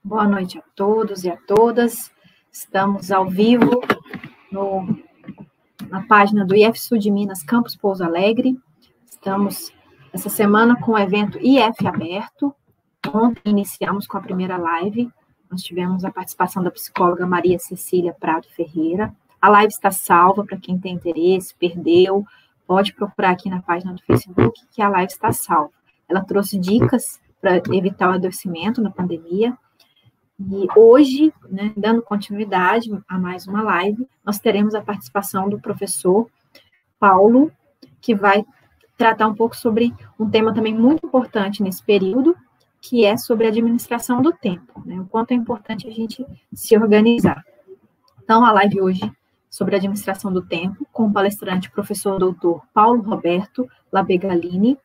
Boa noite a todos e a todas. Estamos ao vivo na página do IF-Sul de Minas, Campus Pouso Alegre. Estamos essa semana com o evento IF Aberto. Ontem iniciamos com a primeira live. Nós tivemos a participação da psicóloga Maria Cecília Prado Ferreira. A live está salva para quem tem interesse, perdeu. Pode procurar aqui na página do Facebook que a live está salva. Ela trouxe dicas para evitar o adoecimento na pandemia. E hoje, né, dando continuidade a mais uma live, nós teremos a participação do professor Paulo, que vai tratar um pouco sobre um tema também muito importante nesse período, que é sobre a administração do tempo, né, o quanto é importante a gente se organizar. Então, a live hoje sobre a administração do tempo, com o palestrante professor doutor Paulo Roberto Labegalini.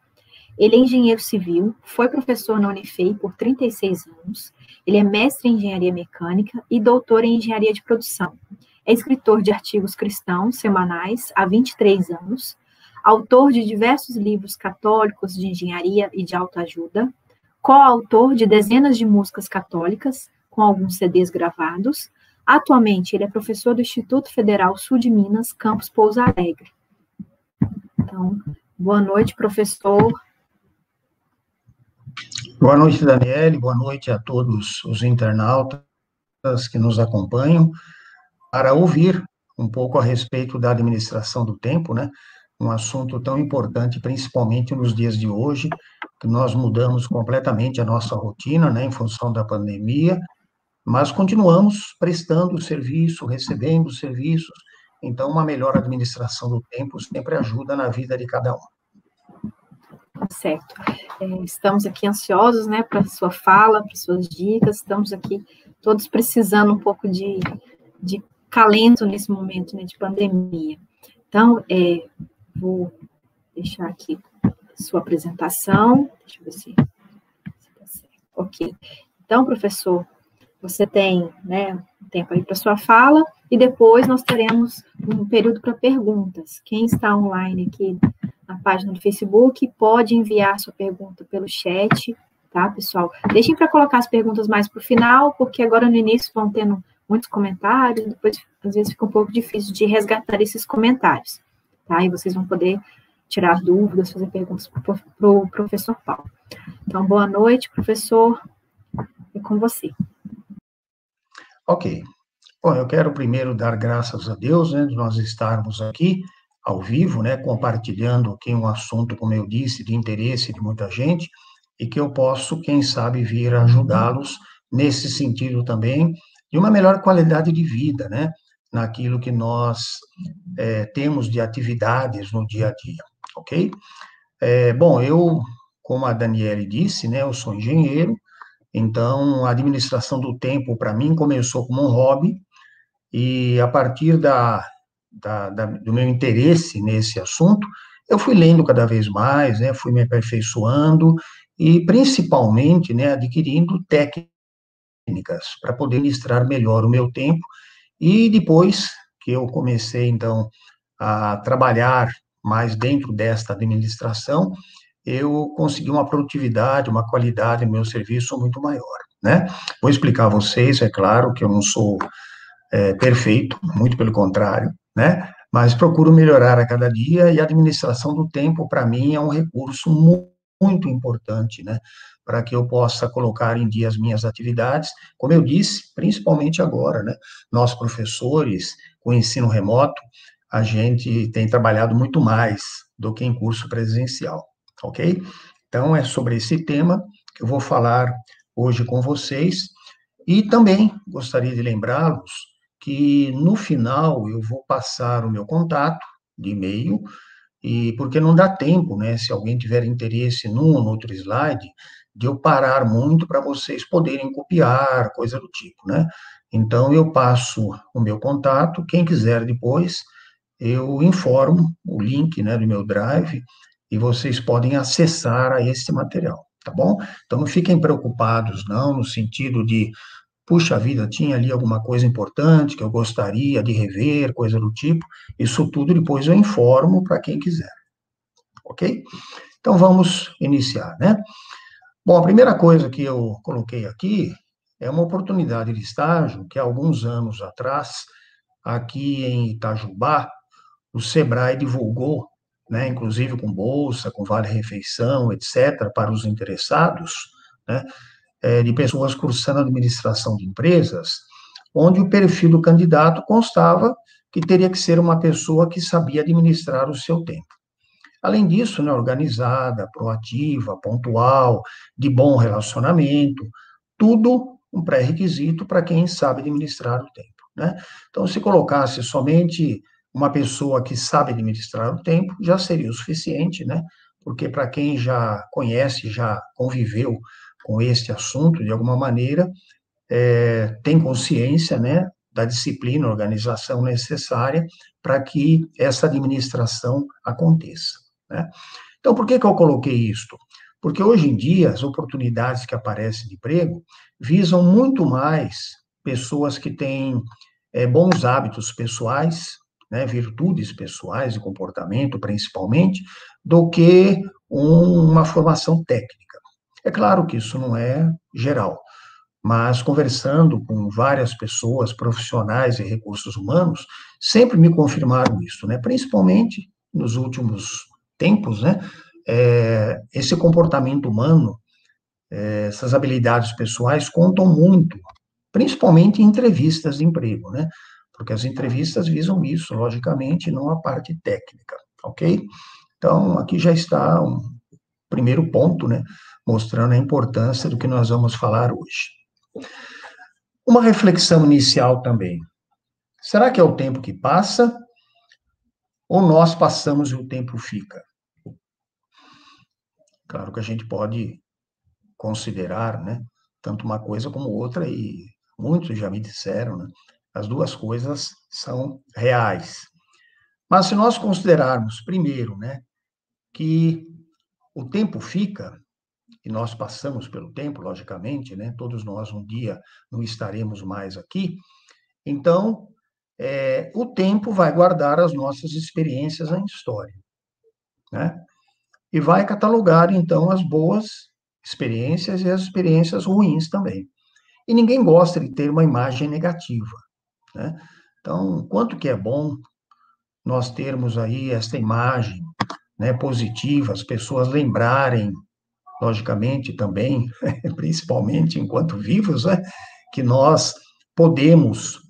Ele é engenheiro civil, foi professor na Unifei por 36 anos, ele é mestre em engenharia mecânica e doutor em engenharia de produção. É escritor de artigos cristãos semanais há 23 anos, autor de diversos livros católicos de engenharia e de autoajuda, coautor de dezenas de músicas católicas, com alguns CDs gravados. Atualmente, ele é professor do Instituto Federal Sul de Minas, Campus Pouso Alegre. Então, boa noite, professor. Boa noite, Daniele, boa noite a todos os internautas que nos acompanham para ouvir um pouco a respeito da administração do tempo, né? Um assunto tão importante, principalmente nos dias de hoje, que nós mudamos completamente a nossa rotina, né, em função da pandemia, mas continuamos prestando serviço, recebendo serviços, então uma melhor administração do tempo sempre ajuda na vida de cada um. Certo. Estamos aqui ansiosos, né, para a sua fala, para suas dicas, estamos aqui todos precisando um pouco de calento nesse momento, né, de pandemia. Então, vou deixar aqui a sua apresentação, deixa eu ver se está certo. Ok. Então, professor, você tem, né, um tempo aí para sua fala, e depois nós teremos um período para perguntas. Quem está online aqui na página do Facebook, pode enviar sua pergunta pelo chat, tá, pessoal? Deixem para colocar as perguntas mais para o final, porque agora no início vão tendo muitos comentários, depois às vezes fica um pouco difícil de resgatar esses comentários, tá? E vocês vão poder tirar dúvidas, fazer perguntas para o professor Paulo. Então, boa noite, professor, é com você. Ok. Bom, eu quero primeiro dar graças a Deus, né, de nós estarmos aqui ao vivo, né, compartilhando aqui um assunto, como eu disse, de interesse de muita gente, e que eu posso, quem sabe, vir ajudá-los nesse sentido também, de uma melhor qualidade de vida, né, naquilo que nós temos de atividades no dia a dia, ok? Bom, eu, como a Daniele disse, né, eu sou engenheiro, então a administração do tempo, para mim, começou como um hobby, e a partir do meu interesse nesse assunto, eu fui lendo cada vez mais, né, fui me aperfeiçoando e, principalmente, né, adquirindo técnicas para poder administrar melhor o meu tempo. E depois que eu comecei, então, a trabalhar mais dentro desta administração, eu consegui uma produtividade, uma qualidade no meu serviço muito maior, né? Vou explicar a vocês, é claro que eu não sou perfeito, muito pelo contrário, né? Mas procuro melhorar a cada dia, e a administração do tempo, para mim, é um recurso muito importante, né? Para que eu possa colocar em dia as minhas atividades, como eu disse, principalmente agora, né? Nós, professores, com ensino remoto, a gente tem trabalhado muito mais do que em curso presencial, ok? Então, é sobre esse tema que eu vou falar hoje com vocês, e também gostaria de lembrá-los que no final eu vou passar o meu contato de e-mail, e porque não dá tempo, né, se alguém tiver interesse num ou no outro slide, de eu parar muito para vocês poderem copiar, coisa do tipo, né? Então, eu passo o meu contato, quem quiser depois, eu informo o link, né, do meu Drive, e vocês podem acessar a esse material, tá bom? Então, não fiquem preocupados, não, no sentido de puxa vida, tinha ali alguma coisa importante que eu gostaria de rever, coisa do tipo. Isso tudo depois eu informo para quem quiser, ok? Então, vamos iniciar, né? Bom, a primeira coisa que eu coloquei aqui é uma oportunidade de estágio que, há alguns anos atrás, aqui em Itajubá, o Sebrae divulgou, né, inclusive com bolsa, com vale-refeição, etc., para os interessados, né, de pessoas cursando administração de empresas, onde o perfil do candidato constava que teria que ser uma pessoa que sabia administrar o seu tempo. Além disso, né, organizada, proativa, pontual, de bom relacionamento, tudo um pré-requisito para quem sabe administrar o tempo, né? Então, se colocasse somente uma pessoa que sabe administrar o tempo, já seria o suficiente, né? Porque para quem já conhece, já conviveu com este assunto de alguma maneira, tem consciência, né, da disciplina, organização necessária para que essa administração aconteça, né? Então, por que eu coloquei isto? Porque hoje em dia, as oportunidades que aparecem de emprego visam muito mais pessoas que têm bons hábitos pessoais, né, virtudes pessoais e comportamento, principalmente, do que uma formação técnica. É claro que isso não é geral, mas conversando com várias pessoas, profissionais e recursos humanos, sempre me confirmaram isso, né? Principalmente nos últimos tempos, né? Esse comportamento humano, essas habilidades pessoais contam muito, principalmente em entrevistas de emprego, né? Porque as entrevistas visam isso, logicamente, não a parte técnica, ok? Então, aqui já está um primeiro ponto, né? Mostrando a importância do que nós vamos falar hoje. Uma reflexão inicial também. Será que é o tempo que passa ou nós passamos e o tempo fica? Claro que a gente pode considerar, né, tanto uma coisa como outra, e muitos já me disseram, né, as duas coisas são reais. Mas se nós considerarmos, primeiro, né, que o tempo fica, e nós passamos pelo tempo, logicamente, né, todos nós um dia não estaremos mais aqui, então, o tempo vai guardar as nossas experiências na história, né? E vai catalogar, então, as boas experiências e as experiências ruins também. E ninguém gosta de ter uma imagem negativa, né? Então, quanto que é bom nós termos aí esta imagem, né, positiva, as pessoas lembrarem, logicamente também, principalmente enquanto vivos, né, que nós podemos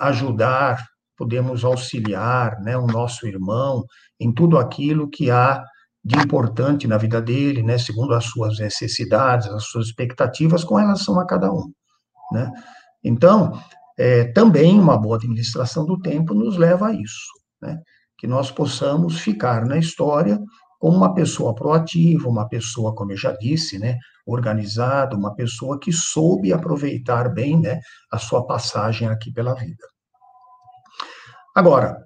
ajudar, podemos auxiliar, né, o nosso irmão em tudo aquilo que há de importante na vida dele, né, segundo as suas necessidades, as suas expectativas com relação a cada um, né? Então, também uma boa administração do tempo nos leva a isso, né? Que nós possamos ficar na história como uma pessoa proativa, uma pessoa, como eu já disse, né, organizada, uma pessoa que soube aproveitar bem, né, a sua passagem aqui pela vida. Agora,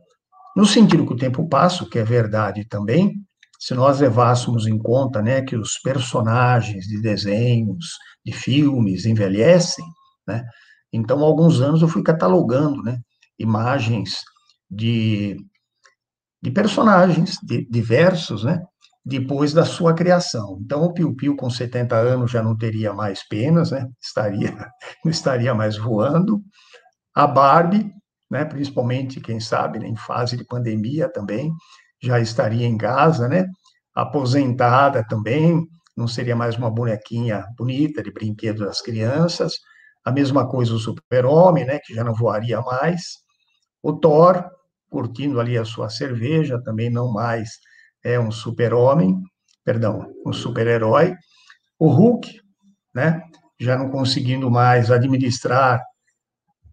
no sentido que o tempo passa, o que é verdade também, se nós levássemos em conta, né, que os personagens de desenhos, de filmes envelhecem, né, então, há alguns anos eu fui catalogando, né, imagens de personagens diversos, né, depois da sua criação. Então, o Piu Piu, com 70 anos, já não teria mais penas, né, não estaria mais voando. A Barbie, né, principalmente, quem sabe, né, em fase de pandemia também, já estaria em casa, né, aposentada também, não seria mais uma bonequinha bonita de brinquedo das crianças. A mesma coisa o Super-Homem, né, que já não voaria mais. O Thor, curtindo ali a sua cerveja, também não mais é um super-homem, perdão, um super-herói. O Hulk, né, já não conseguindo mais administrar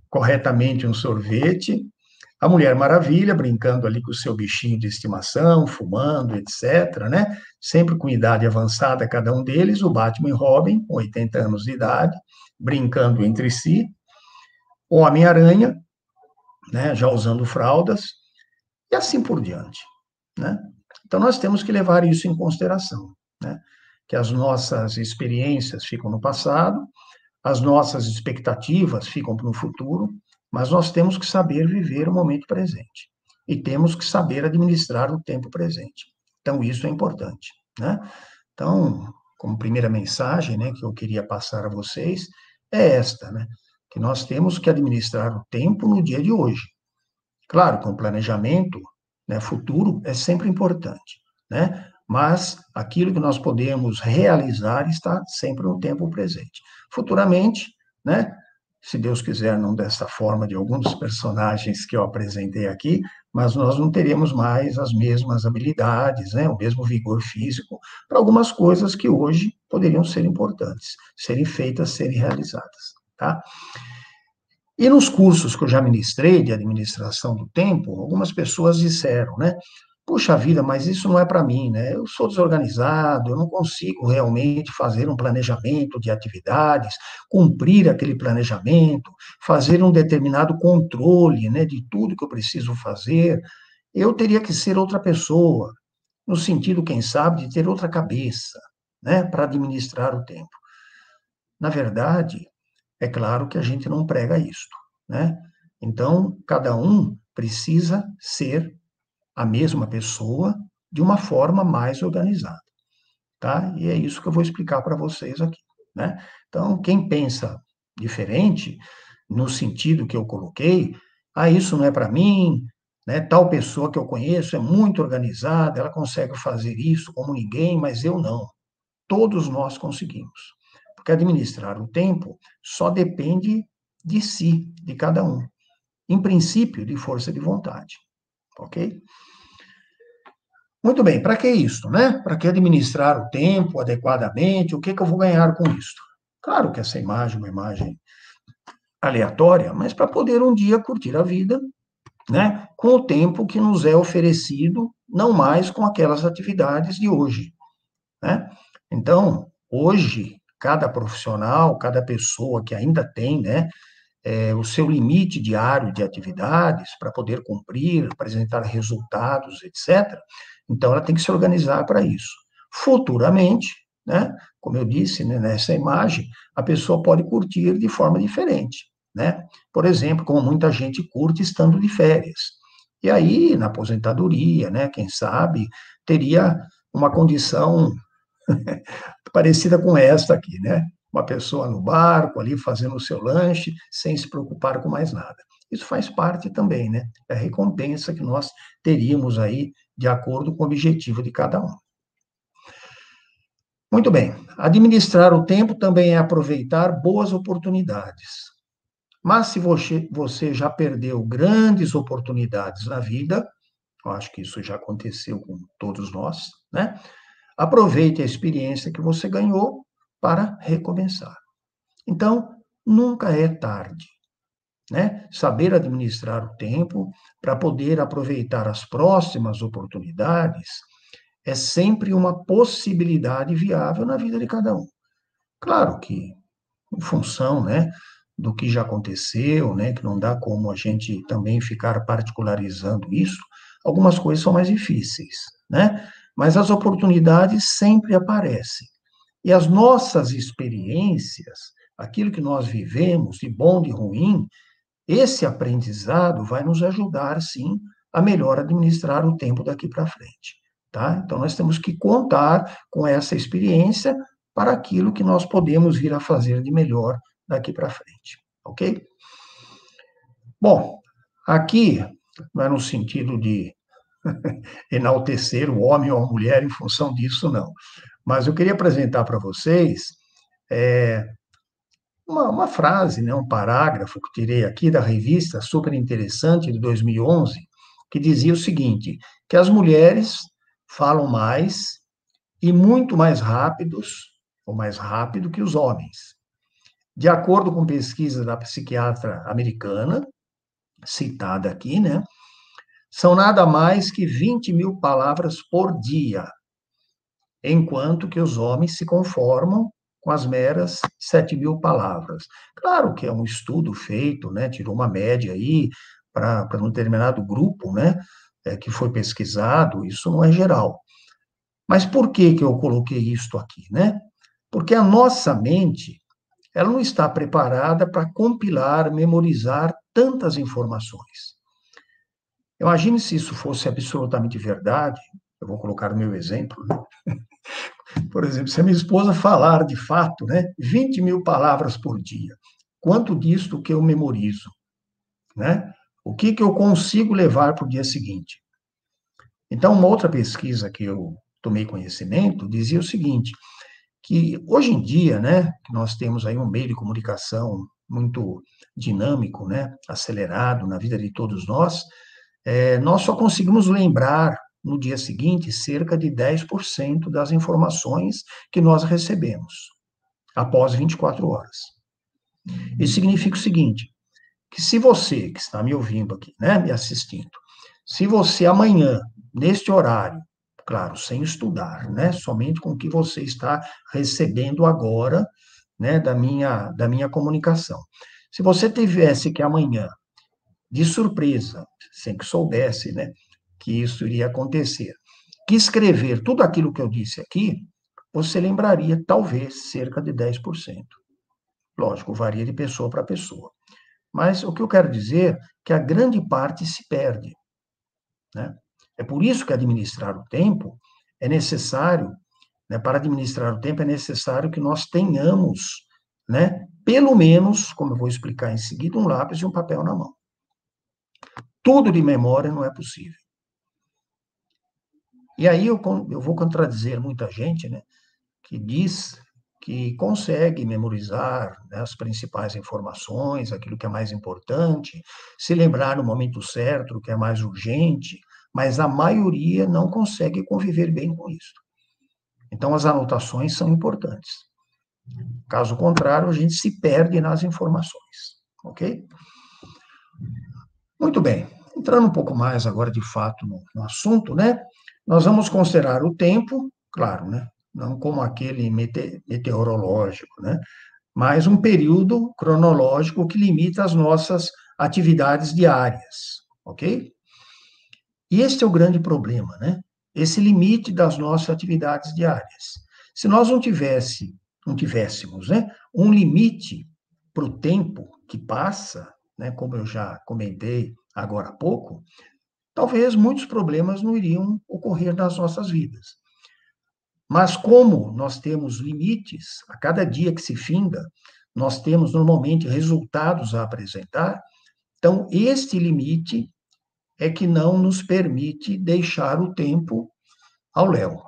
corretamente um sorvete. A Mulher Maravilha, brincando ali com o seu bichinho de estimação, fumando, etc., né? Sempre com idade avançada, cada um deles. O Batman e Robin, com 80 anos de idade, brincando entre si. O Homem-Aranha, né? Já usando fraldas, e assim por diante, né? Então, nós temos que levar isso em consideração, né? Que as nossas experiências ficam no passado, as nossas expectativas ficam no futuro, mas nós temos que saber viver o momento presente. E temos que saber administrar o tempo presente. Então, isso é importante, né? Então, como primeira mensagem, né, que eu queria passar a vocês, é esta, né? Que nós temos que administrar o tempo no dia de hoje. Claro que um planejamento, né, futuro é sempre importante, né? Mas aquilo que nós podemos realizar está sempre no tempo presente. Futuramente, né? Se Deus quiser, não dessa forma de alguns dos personagens que eu apresentei aqui, mas nós não teremos mais as mesmas habilidades, né? O mesmo vigor físico para algumas coisas que hoje poderiam ser importantes, serem feitas, serem realizadas, tá? E nos cursos que eu já ministrei de administração do tempo, algumas pessoas disseram, né? Puxa vida, mas isso não é para mim, né? Eu sou desorganizado, eu não consigo realmente fazer um planejamento de atividades, cumprir aquele planejamento, fazer um determinado controle, né, de tudo que eu preciso fazer. Eu teria que ser outra pessoa, no sentido, quem sabe, de ter outra cabeça, né, para administrar o tempo. Na verdade, é claro que a gente não prega isto, né? Então, cada um precisa ser a mesma pessoa de uma forma mais organizada, tá? E é isso que eu vou explicar para vocês aqui, né? Então, quem pensa diferente, no sentido que eu coloquei, isso não é para mim, né? Tal pessoa que eu conheço é muito organizada, ela consegue fazer isso como ninguém, mas eu não. Todos nós conseguimos. Porque administrar o tempo só depende de si, de cada um. Em princípio, de força de vontade. Ok? Muito bem, para que isso, né? Para que administrar o tempo adequadamente? O que eu vou ganhar com isso? Claro que essa imagem é uma imagem aleatória, mas para poder um dia curtir a vida, né? Com o tempo que nos é oferecido, não mais com aquelas atividades de hoje, né? Então, hoje, cada profissional, cada pessoa que ainda tem, né, o seu limite diário de atividades para poder cumprir, apresentar resultados, etc. Então, ela tem que se organizar para isso. Futuramente, né, como eu disse, né, nessa imagem, a pessoa pode curtir de forma diferente, né? Por exemplo, como muita gente curte estando de férias. E aí, na aposentadoria, né, quem sabe, teria uma condição parecida com esta aqui, né? Uma pessoa no barco ali fazendo o seu lanche, sem se preocupar com mais nada. Isso faz parte também, né? É a recompensa que nós teríamos aí de acordo com o objetivo de cada um. Muito bem. Administrar o tempo também é aproveitar boas oportunidades. Mas se você já perdeu grandes oportunidades na vida, eu acho que isso já aconteceu com todos nós, né? Aproveite a experiência que você ganhou para recomeçar. Então, nunca é tarde, né? Saber administrar o tempo para poder aproveitar as próximas oportunidades é sempre uma possibilidade viável na vida de cada um. Claro que, em função, né, do que já aconteceu, né, que não dá como a gente também ficar particularizando isso, algumas coisas são mais difíceis, né? Mas as oportunidades sempre aparecem. E as nossas experiências, aquilo que nós vivemos, de bom, de ruim, esse aprendizado vai nos ajudar, sim, a melhor administrar o tempo daqui para frente, tá? Então, nós temos que contar com essa experiência para aquilo que nós podemos vir a fazer de melhor daqui para frente, ok? Bom, aqui não é no sentido de enaltecer o homem ou a mulher em função disso, não. Mas eu queria apresentar para vocês uma frase, né, um parágrafo que tirei aqui da revista super interessante de 2011, que dizia o seguinte, que as mulheres falam mais e muito mais rápidos, ou mais rápido que os homens. De acordo com pesquisa da psiquiatra americana, citada aqui, né, são nada mais que 20.000 palavras por dia, enquanto que os homens se conformam com as meras 7.000 palavras. Claro que é um estudo feito, né, tirou uma média aí para um determinado grupo, né, que foi pesquisado, isso não é geral. Mas por que eu coloquei isto aqui, né? Porque a nossa mente, ela não está preparada para compilar, memorizar tantas informações. Imagine se isso fosse absolutamente verdade, eu vou colocar o meu exemplo, né? Por exemplo, se a minha esposa falar de fato, né, 20 mil palavras por dia, quanto disto que eu memorizo, né? O que eu consigo levar para o dia seguinte? Então, uma outra pesquisa que eu tomei conhecimento dizia o seguinte, que hoje em dia, né, que nós temos aí um meio de comunicação muito dinâmico, né, acelerado na vida de todos nós, nós só conseguimos lembrar no dia seguinte cerca de 10% das informações que nós recebemos após 24 horas. Isso significa o seguinte, que se você, que está me ouvindo aqui, né, me assistindo, se você amanhã, neste horário, claro, sem estudar, né, somente com o que você está recebendo agora, né, da minha comunicação. Se você tivesse que amanhã, de surpresa, sem que soubesse, né, que isso iria acontecer, que escrever tudo aquilo que eu disse aqui, você lembraria talvez cerca de 10%. Lógico, varia de pessoa para pessoa. Mas o que eu quero dizer é que a grande parte se perde, né? É por isso que administrar o tempo é necessário, né? Para administrar o tempo é necessário que nós tenhamos, né? Pelo menos, como eu vou explicar em seguida, um lápis e um papel na mão. Tudo de memória não é possível. E aí eu vou contradizer muita gente, né? Que diz que consegue memorizar, né, as principais informações, aquilo que é mais importante, se lembrar no momento certo, o que é mais urgente, mas a maioria não consegue conviver bem com isso. Então, as anotações são importantes. Caso contrário, a gente se perde nas informações, ok? Muito bem. Entrando um pouco mais agora, de fato, no assunto, né? Nós vamos considerar o tempo, claro, né? Não como aquele meteorológico, né? Mas um período cronológico que limita as nossas atividades diárias, ok? E este é o grande problema, né? Esse limite das nossas atividades diárias. Se nós não tivéssemos, né, um limite para o tempo que passa, né, como eu já comentei agora há pouco, talvez muitos problemas não iriam ocorrer nas nossas vidas. Mas como nós temos limites, a cada dia que se finda, nós temos normalmente resultados a apresentar, então este limite é que não nos permite deixar o tempo ao léu,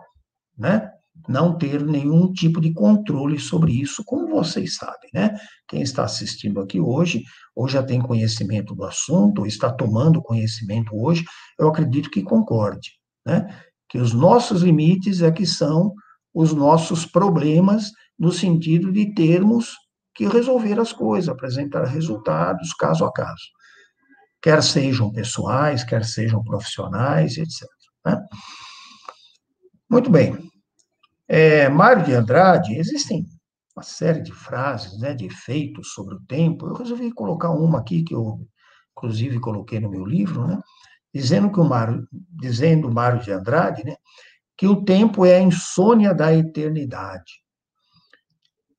né? Não ter nenhum tipo de controle sobre isso, como vocês sabem, né? Quem está assistindo aqui hoje, ou já tem conhecimento do assunto, ou está tomando conhecimento hoje, eu acredito que concorde, né? Que os nossos limites é que são os nossos problemas, no sentido de termos que resolver as coisas, apresentar resultados caso a caso. Quer sejam pessoais, quer sejam profissionais, etc. Né? Muito bem. Mário de Andrade, existem uma série de frases, né, de efeitos sobre o tempo. Eu resolvi colocar uma aqui que eu, inclusive, coloquei no meu livro, né, dizendo Mário de Andrade, né, que o tempo é a insônia da eternidade.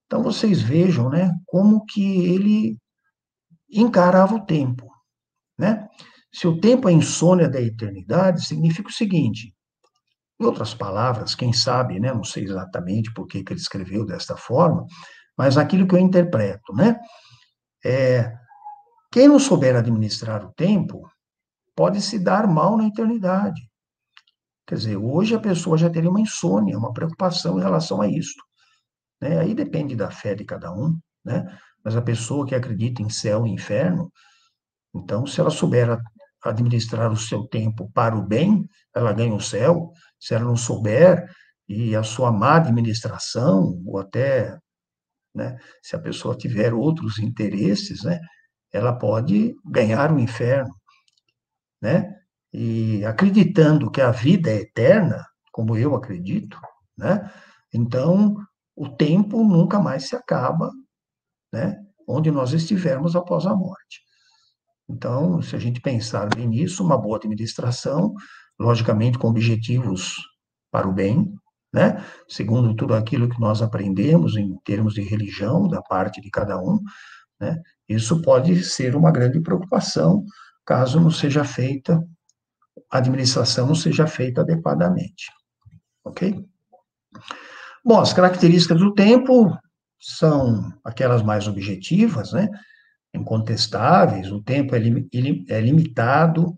Então vocês vejam, né, como que ele encarava o tempo, né? Se o tempo é a insônia da eternidade, significa o seguinte: em outras palavras, quem sabe, né, não sei exatamente por que ele escreveu desta forma, mas aquilo que eu interpreto, né, quem não souber administrar o tempo pode se dar mal na eternidade. Quer dizer, hoje a pessoa já teria uma insônia, uma preocupação em relação a isso, né? Aí depende da fé de cada um, né? Mas a pessoa que acredita em céu e inferno, então, se ela souber administrar o seu tempo para o bem, ela ganha o céu. Se ela não souber, e a sua má administração, ou até, né, se a pessoa tiver outros interesses, né, ela pode ganhar o inferno, né? E acreditando que a vida é eterna, como eu acredito, né? Então, o tempo nunca mais se acaba, né? Onde nós estivermos após a morte. Então, se a gente pensar bem nisso, uma boa administração, logicamente com objetivos para o bem, né? Segundo tudo aquilo que nós aprendemos em termos de religião, da parte de cada um, né? Isso pode ser uma grande preocupação, caso não seja feita, a administração não seja feita adequadamente. Ok? Bom, as características do tempo são aquelas mais objetivas, né? Incontestáveis. O tempo é limitado,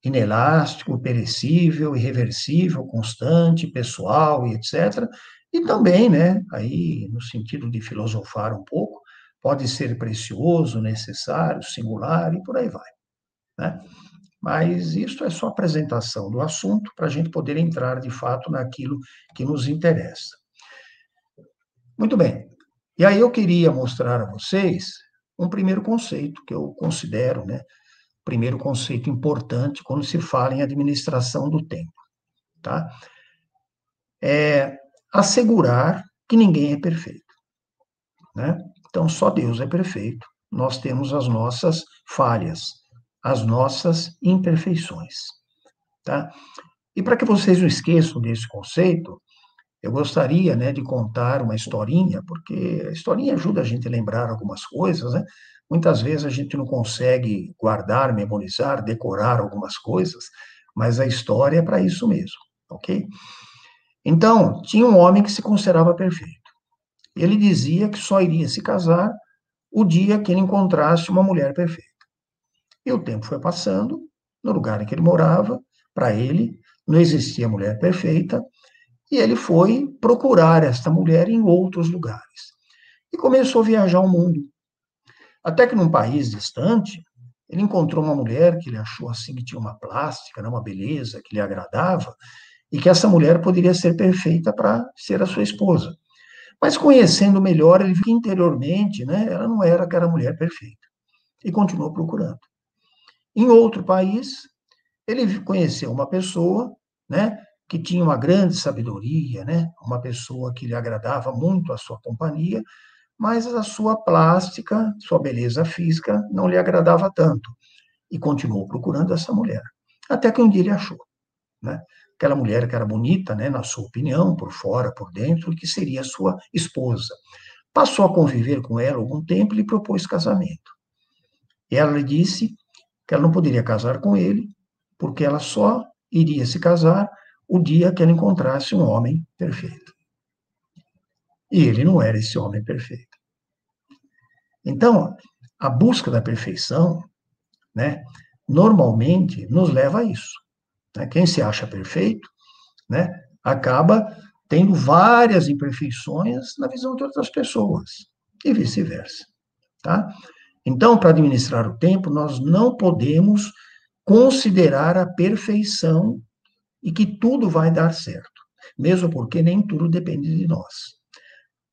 inelástico, perecível, irreversível, constante, pessoal e etc. E também, né, aí no sentido de filosofar um pouco, pode ser precioso, necessário, singular e por aí vai, né? Mas isso é só apresentação do assunto para a gente poder entrar de fato naquilo que nos interessa. Muito bem. E aí eu queria mostrar a vocês um primeiro conceito que eu considero, né, primeiro conceito importante quando se fala em administração do tempo, tá? É assegurar que ninguém é perfeito, né? Então, só Deus é perfeito. Nós temos as nossas falhas, as nossas imperfeições, tá? E para que vocês não esqueçam desse conceito, eu gostaria, né, de contar uma historinha, porque a historinha ajuda a gente a lembrar algumas coisas, né? Muitas vezes a gente não consegue guardar, memorizar, decorar algumas coisas, mas a história é para isso mesmo, ok? Então, tinha um homem que se considerava perfeito. Ele dizia que só iria se casar o dia que ele encontrasse uma mulher perfeita. E o tempo foi passando, no lugar em que ele morava, para ele, não existia mulher perfeita, e ele foi procurar esta mulher em outros lugares. E começou a viajar o mundo. Até que num país distante, ele encontrou uma mulher que ele achou assim que tinha uma plástica, né, uma beleza que lhe agradava, e que essa mulher poderia ser perfeita para ser a sua esposa. Mas conhecendo melhor, ele viu que interiormente, né, ela não era aquela mulher perfeita. E continuou procurando. Em outro país, ele conheceu uma pessoa, né, que tinha uma grande sabedoria, né, uma pessoa que lhe agradava muito a sua companhia, mas a sua plástica, sua beleza física não lhe agradava tanto. E continuou procurando essa mulher. Até que um dia ele achou, né? Aquela mulher que era bonita, né, na sua opinião, por fora, por dentro, e que seria sua esposa. Passou a conviver com ela algum tempo e lhe propôs casamento. E ela lhe disse que ela não poderia casar com ele, porque ela só iria se casar o dia que ela encontrasse um homem perfeito. E ele não era esse homem perfeito. Então, a busca da perfeição, né, normalmente nos leva a isso, né? Quem se acha perfeito, né, acaba tendo várias imperfeições na visão de outras pessoas, e vice-versa, tá? Então, para administrar o tempo, nós não podemos considerar a perfeição e que tudo vai dar certo, mesmo porque nem tudo depende de nós.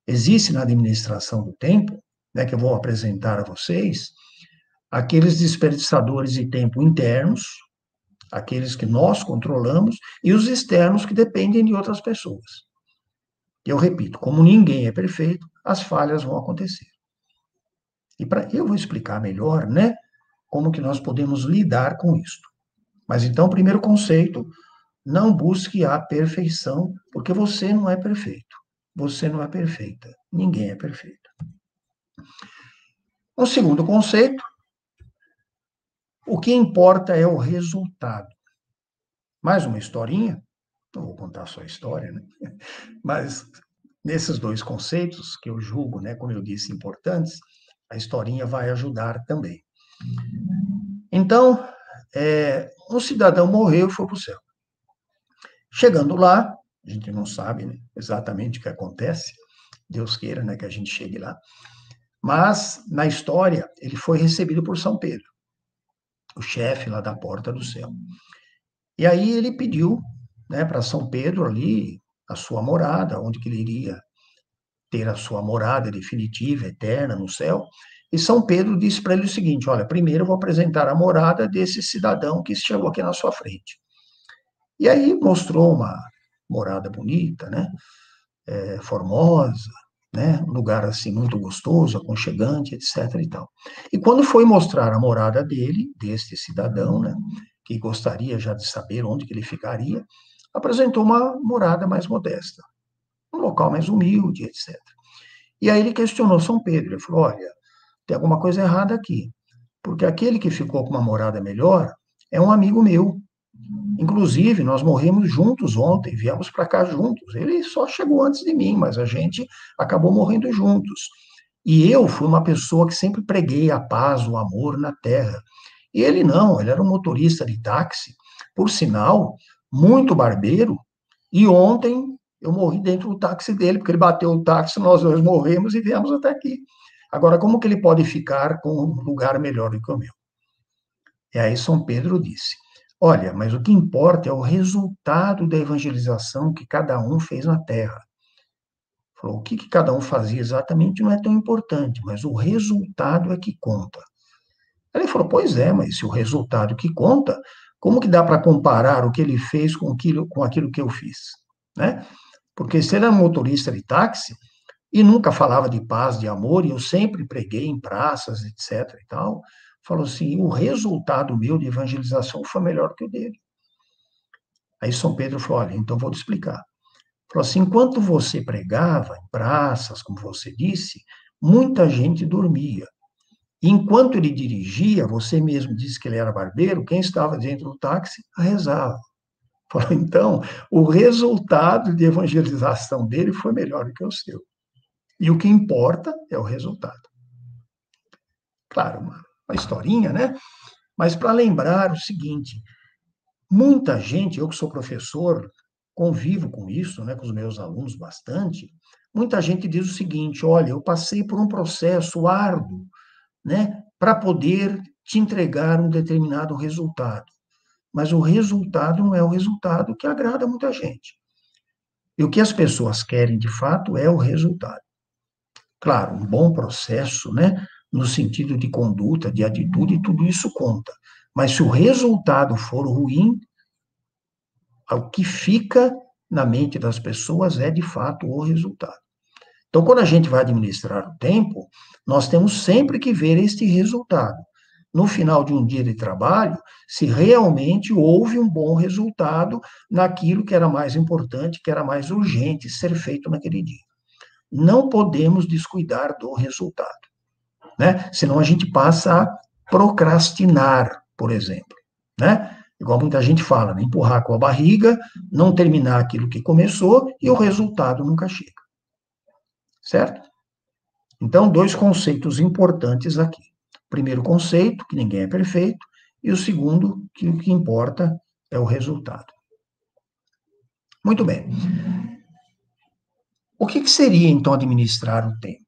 Existe na administração do tempo, né, que eu vou apresentar a vocês, aqueles desperdiçadores de tempo internos, aqueles que nós controlamos, e os externos que dependem de outras pessoas. Eu repito, como ninguém é perfeito, as falhas vão acontecer. E eu vou explicar melhor, né, como que nós podemos lidar com isso. Mas então, primeiro conceito, não busque a perfeição, porque você não é perfeito. Você não é perfeita. Ninguém é perfeito. O segundo conceito, o que importa é o resultado. Mais uma historinha, não vou contar só a história, né? Mas nesses dois conceitos, que eu julgo, né, como eu disse, importantes, a historinha vai ajudar também. Então, um cidadão morreu e foi para o céu. Chegando lá, a gente não sabe, né, exatamente o que acontece, Deus queira, né, que a gente chegue lá, mas na história ele foi recebido por São Pedro, o chefe lá da porta do céu. E aí ele pediu, né, para São Pedro ali a sua morada, onde que ele iria ter a sua morada definitiva, eterna no céu. E São Pedro disse para ele o seguinte: olha, primeiro eu vou apresentar a morada desse cidadão que chegou aqui na sua frente. E aí mostrou uma morada bonita, né? Formosa, né? Um lugar assim muito gostoso, aconchegante, etc. e tal. E quando foi mostrar a morada dele, deste cidadão, né? Que gostaria já de saber onde que ele ficaria, apresentou uma morada mais modesta, um local mais humilde, etc. E aí ele questionou São Pedro, ele falou: olha, tem alguma coisa errada aqui, porque aquele que ficou com uma morada melhor é um amigo meu, Inclusive, nós morremos juntos ontem, viemos para cá juntos. Ele só chegou antes de mim, mas a gente acabou morrendo juntos. E eu fui uma pessoa que sempre preguei a paz, o amor na terra. E ele não, ele era um motorista de táxi, por sinal, muito barbeiro. E ontem eu morri dentro do táxi dele, porque ele bateu o táxi, nós dois morremos e viemos até aqui. Agora, como que ele pode ficar com um lugar melhor do que o meu? E aí São Pedro disse: olha, mas o que importa é o resultado da evangelização que cada um fez na terra. Falou, o que cada um fazia exatamente não é tão importante, mas o resultado é que conta. Ele falou, pois é, mas se o resultado que conta, como que dá para comparar o que ele fez com aquilo que eu fiz? Né? Porque se ele era um motorista de táxi e nunca falava de paz, de amor, e eu sempre preguei em praças, etc. e tal, falou assim, o resultado meu de evangelização foi melhor que o dele. Aí São Pedro falou, olha, então vou te explicar. Falou assim, enquanto você pregava em praças, como você disse, muita gente dormia. Enquanto ele dirigia, você mesmo disse que ele era barbeiro, quem estava dentro do táxi rezava. Falou, então, o resultado de evangelização dele foi melhor do que o seu. E o que importa é o resultado. Claro, uma historinha, né? Mas para lembrar o seguinte, muita gente, eu que sou professor, convivo com isso, né, com os meus alunos bastante, muita gente diz o seguinte, olha, eu passei por um processo árduo, né, para poder te entregar um determinado resultado. Mas o resultado não é o resultado que agrada muita gente. E o que as pessoas querem, de fato, é o resultado. Claro, um bom processo, né, no sentido de conduta, de atitude, tudo isso conta. Mas se o resultado for ruim, o que fica na mente das pessoas é, de fato, o resultado. Então, quando a gente vai administrar o tempo, nós temos sempre que ver este resultado. No final de um dia de trabalho, se realmente houve um bom resultado naquilo que era mais importante, que era mais urgente ser feito naquele dia. Não podemos descuidar do resultado, né? Senão a gente passa a procrastinar, por exemplo, né? Igual muita gente fala, né? Empurrar com a barriga, não terminar aquilo que começou e o resultado nunca chega. Certo? Então, dois conceitos importantes aqui. O primeiro conceito, que ninguém é perfeito, e o segundo, que o que importa é o resultado. Muito bem. O que seria, então, administrar o tempo?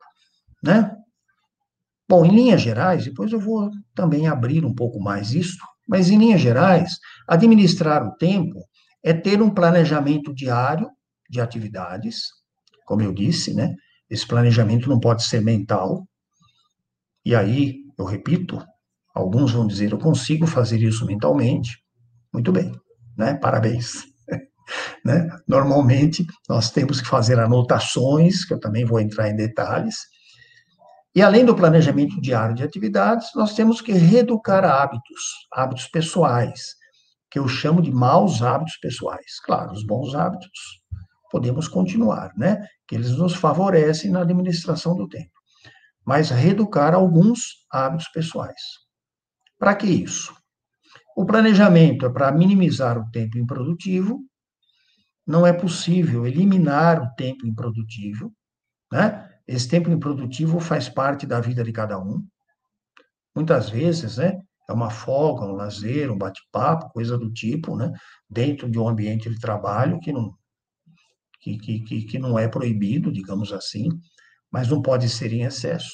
Né? Bom, em linhas gerais, depois eu vou também abrir um pouco mais isso, mas em linhas gerais, administrar o tempo é ter um planejamento diário de atividades, como eu disse, né? Esse planejamento não pode ser mental. E aí, eu repito, alguns vão dizer, eu consigo fazer isso mentalmente. Muito bem, né? Parabéns. Né? Normalmente, nós temos que fazer anotações, que eu também vou entrar em detalhes. E além do planejamento diário de atividades, nós temos que reeducar hábitos pessoais, que eu chamo de maus hábitos pessoais. Claro, os bons hábitos podemos continuar, né? Que eles nos favorecem na administração do tempo. Mas reeducar alguns hábitos pessoais. Para que isso? O planejamento é para minimizar o tempo improdutivo, não é possível eliminar o tempo improdutivo, né? Esse tempo improdutivo faz parte da vida de cada um. Muitas vezes, né, é uma folga, um lazer, um bate-papo, coisa do tipo, né, dentro de um ambiente de trabalho que não é proibido, digamos assim, mas não pode ser em excesso.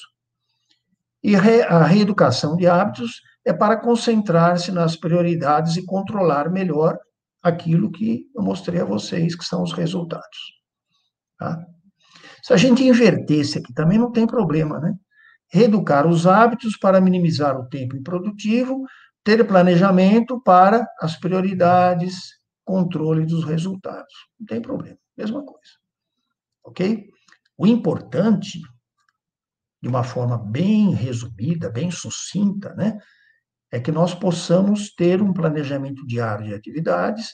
E a reeducação de hábitos é para concentrar-se nas prioridades e controlar melhor aquilo que eu mostrei a vocês, que são os resultados. Tá? Se a gente invertesse aqui, também não tem problema, né? Reeducar os hábitos para minimizar o tempo improdutivo, ter planejamento para as prioridades, controle dos resultados. Não tem problema, mesma coisa. Ok? O importante, de uma forma bem resumida, bem sucinta, né? É que nós possamos ter um planejamento diário de atividades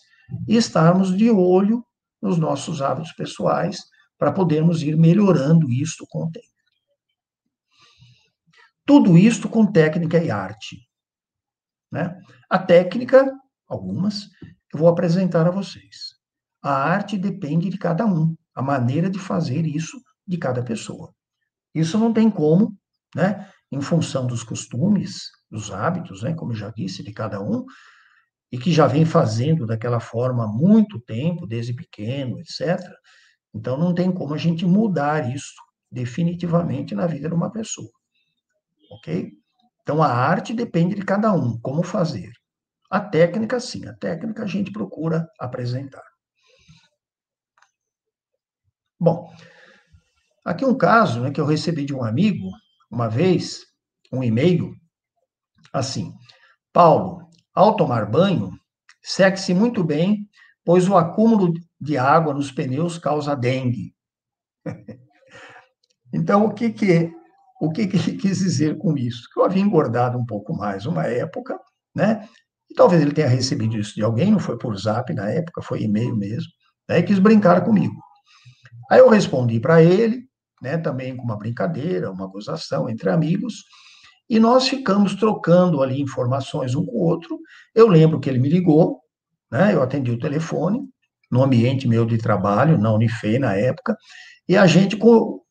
e estarmos de olho nos nossos hábitos pessoais para podermos ir melhorando isto com o tempo. Tudo isto com técnica e arte. Né? A técnica algumas, eu vou apresentar a vocês. A arte depende de cada um, a maneira de fazer isso de cada pessoa. Isso não tem como, né, em função dos costumes, dos hábitos, né, como eu já disse, de cada um, e que já vem fazendo daquela forma há muito tempo, desde pequeno, etc. Então, não tem como a gente mudar isso definitivamente na vida de uma pessoa, ok? Então, a arte depende de cada um, como fazer. A técnica, sim, a técnica a gente procura apresentar. Bom, aqui um caso, né, que eu recebi de um amigo, uma vez, um e-mail, assim: Paulo, ao tomar banho, seque-se muito bem, pois o acúmulo de água nos pneus causa dengue. Então, o que ele quis dizer com isso? Que eu havia engordado um pouco mais uma época, né? E talvez ele tenha recebido isso de alguém, não foi por zap na época, foi e-mail mesmo, né? E quis brincar comigo. Aí eu respondi para ele, né, também com uma brincadeira, uma gozação entre amigos, e nós ficamos trocando ali informações um com o outro. Eu lembro que ele me ligou, né, eu atendi o telefone, no ambiente meu de trabalho, na Unifei na época, e a gente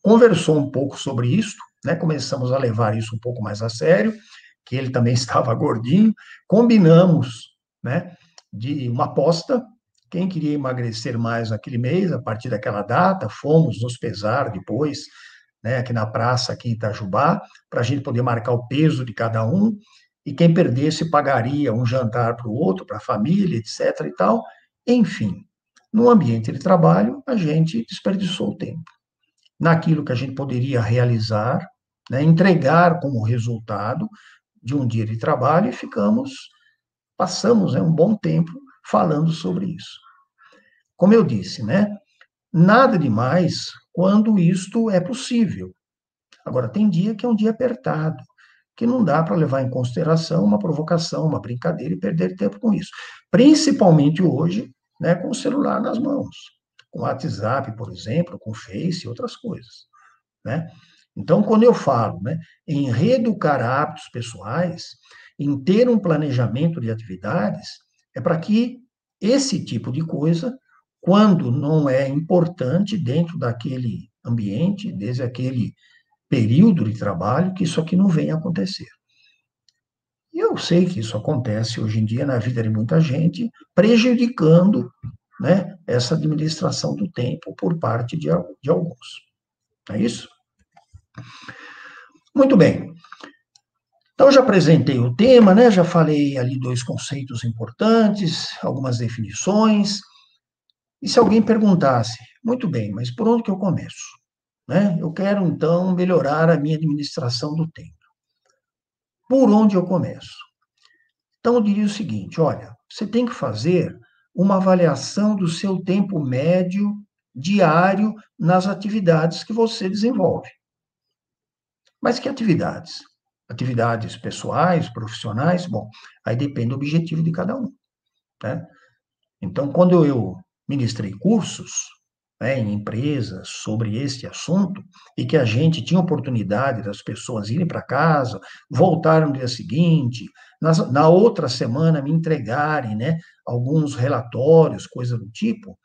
conversou um pouco sobre isso, né, começamos a levar isso um pouco mais a sério, que ele também estava gordinho, combinamos, né, de uma aposta. Quem queria emagrecer mais naquele mês, a partir daquela data, fomos nos pesar depois, né, aqui na praça, aqui em Itajubá, para a gente poder marcar o peso de cada um, e quem perdesse pagaria um jantar para o outro, para a família, etc. e tal. Enfim, no ambiente de trabalho, a gente desperdiçou o tempo. Naquilo que a gente poderia realizar, né, entregar como resultado de um dia de trabalho, e passamos, né, um bom tempo falando sobre isso. Como eu disse, né, nada demais quando isto é possível. Agora, tem dia que é um dia apertado, que não dá para levar em consideração uma provocação, uma brincadeira e perder tempo com isso. Principalmente hoje, né, com o celular nas mãos, com o WhatsApp, por exemplo, com o Face e outras coisas, né? Então, quando eu falo, né, em reeducar hábitos pessoais, em ter um planejamento de atividades, é para que esse tipo de coisa, quando não é importante dentro daquele ambiente, desde aquele período de trabalho, que isso aqui não venha a acontecer. E eu sei que isso acontece hoje em dia na vida de muita gente, prejudicando, né, essa administração do tempo por parte de alguns. É isso? Muito bem. Então, já apresentei o tema, né? Já falei ali 2 conceitos importantes, algumas definições. E se alguém perguntasse, muito bem, mas por onde que eu começo? Né? Eu quero, então, melhorar a minha administração do tempo. Por onde eu começo? Então, eu diria o seguinte: olha, você tem que fazer uma avaliação do seu tempo médio diário nas atividades que você desenvolve. Mas que atividades? Atividades pessoais, profissionais? Bom, aí depende do objetivo de cada um, né? Então, quando eu ministrei cursos, né, em empresas sobre este assunto, e que a gente tinha oportunidade das pessoas irem para casa, voltarem no dia seguinte, na outra semana me entregarem, né, alguns relatórios, coisa do tipo,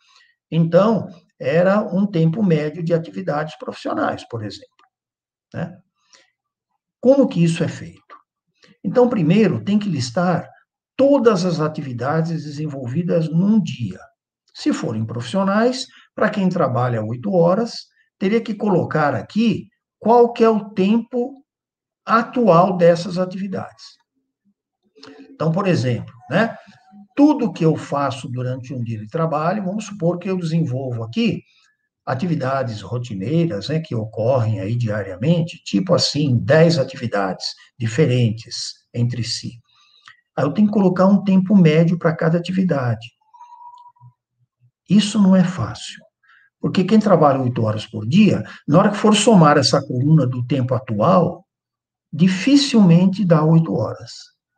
então, era um tempo médio de atividades profissionais, por exemplo, né? Como que isso é feito? Então, primeiro, tem que listar todas as atividades desenvolvidas num dia. Se forem profissionais, para quem trabalha 8 horas, teria que colocar aqui qual que é o tempo atual dessas atividades. Então, por exemplo, né, tudo que eu faço durante um dia de trabalho, vamos supor que eu desenvolvo aqui atividades rotineiras, né, que ocorrem aí diariamente, tipo assim, 10 atividades diferentes entre si. Aí eu tenho que colocar um tempo médio para cada atividade. Isso não é fácil, porque quem trabalha 8 horas por dia, na hora que for somar essa coluna do tempo atual, dificilmente dá 8 horas.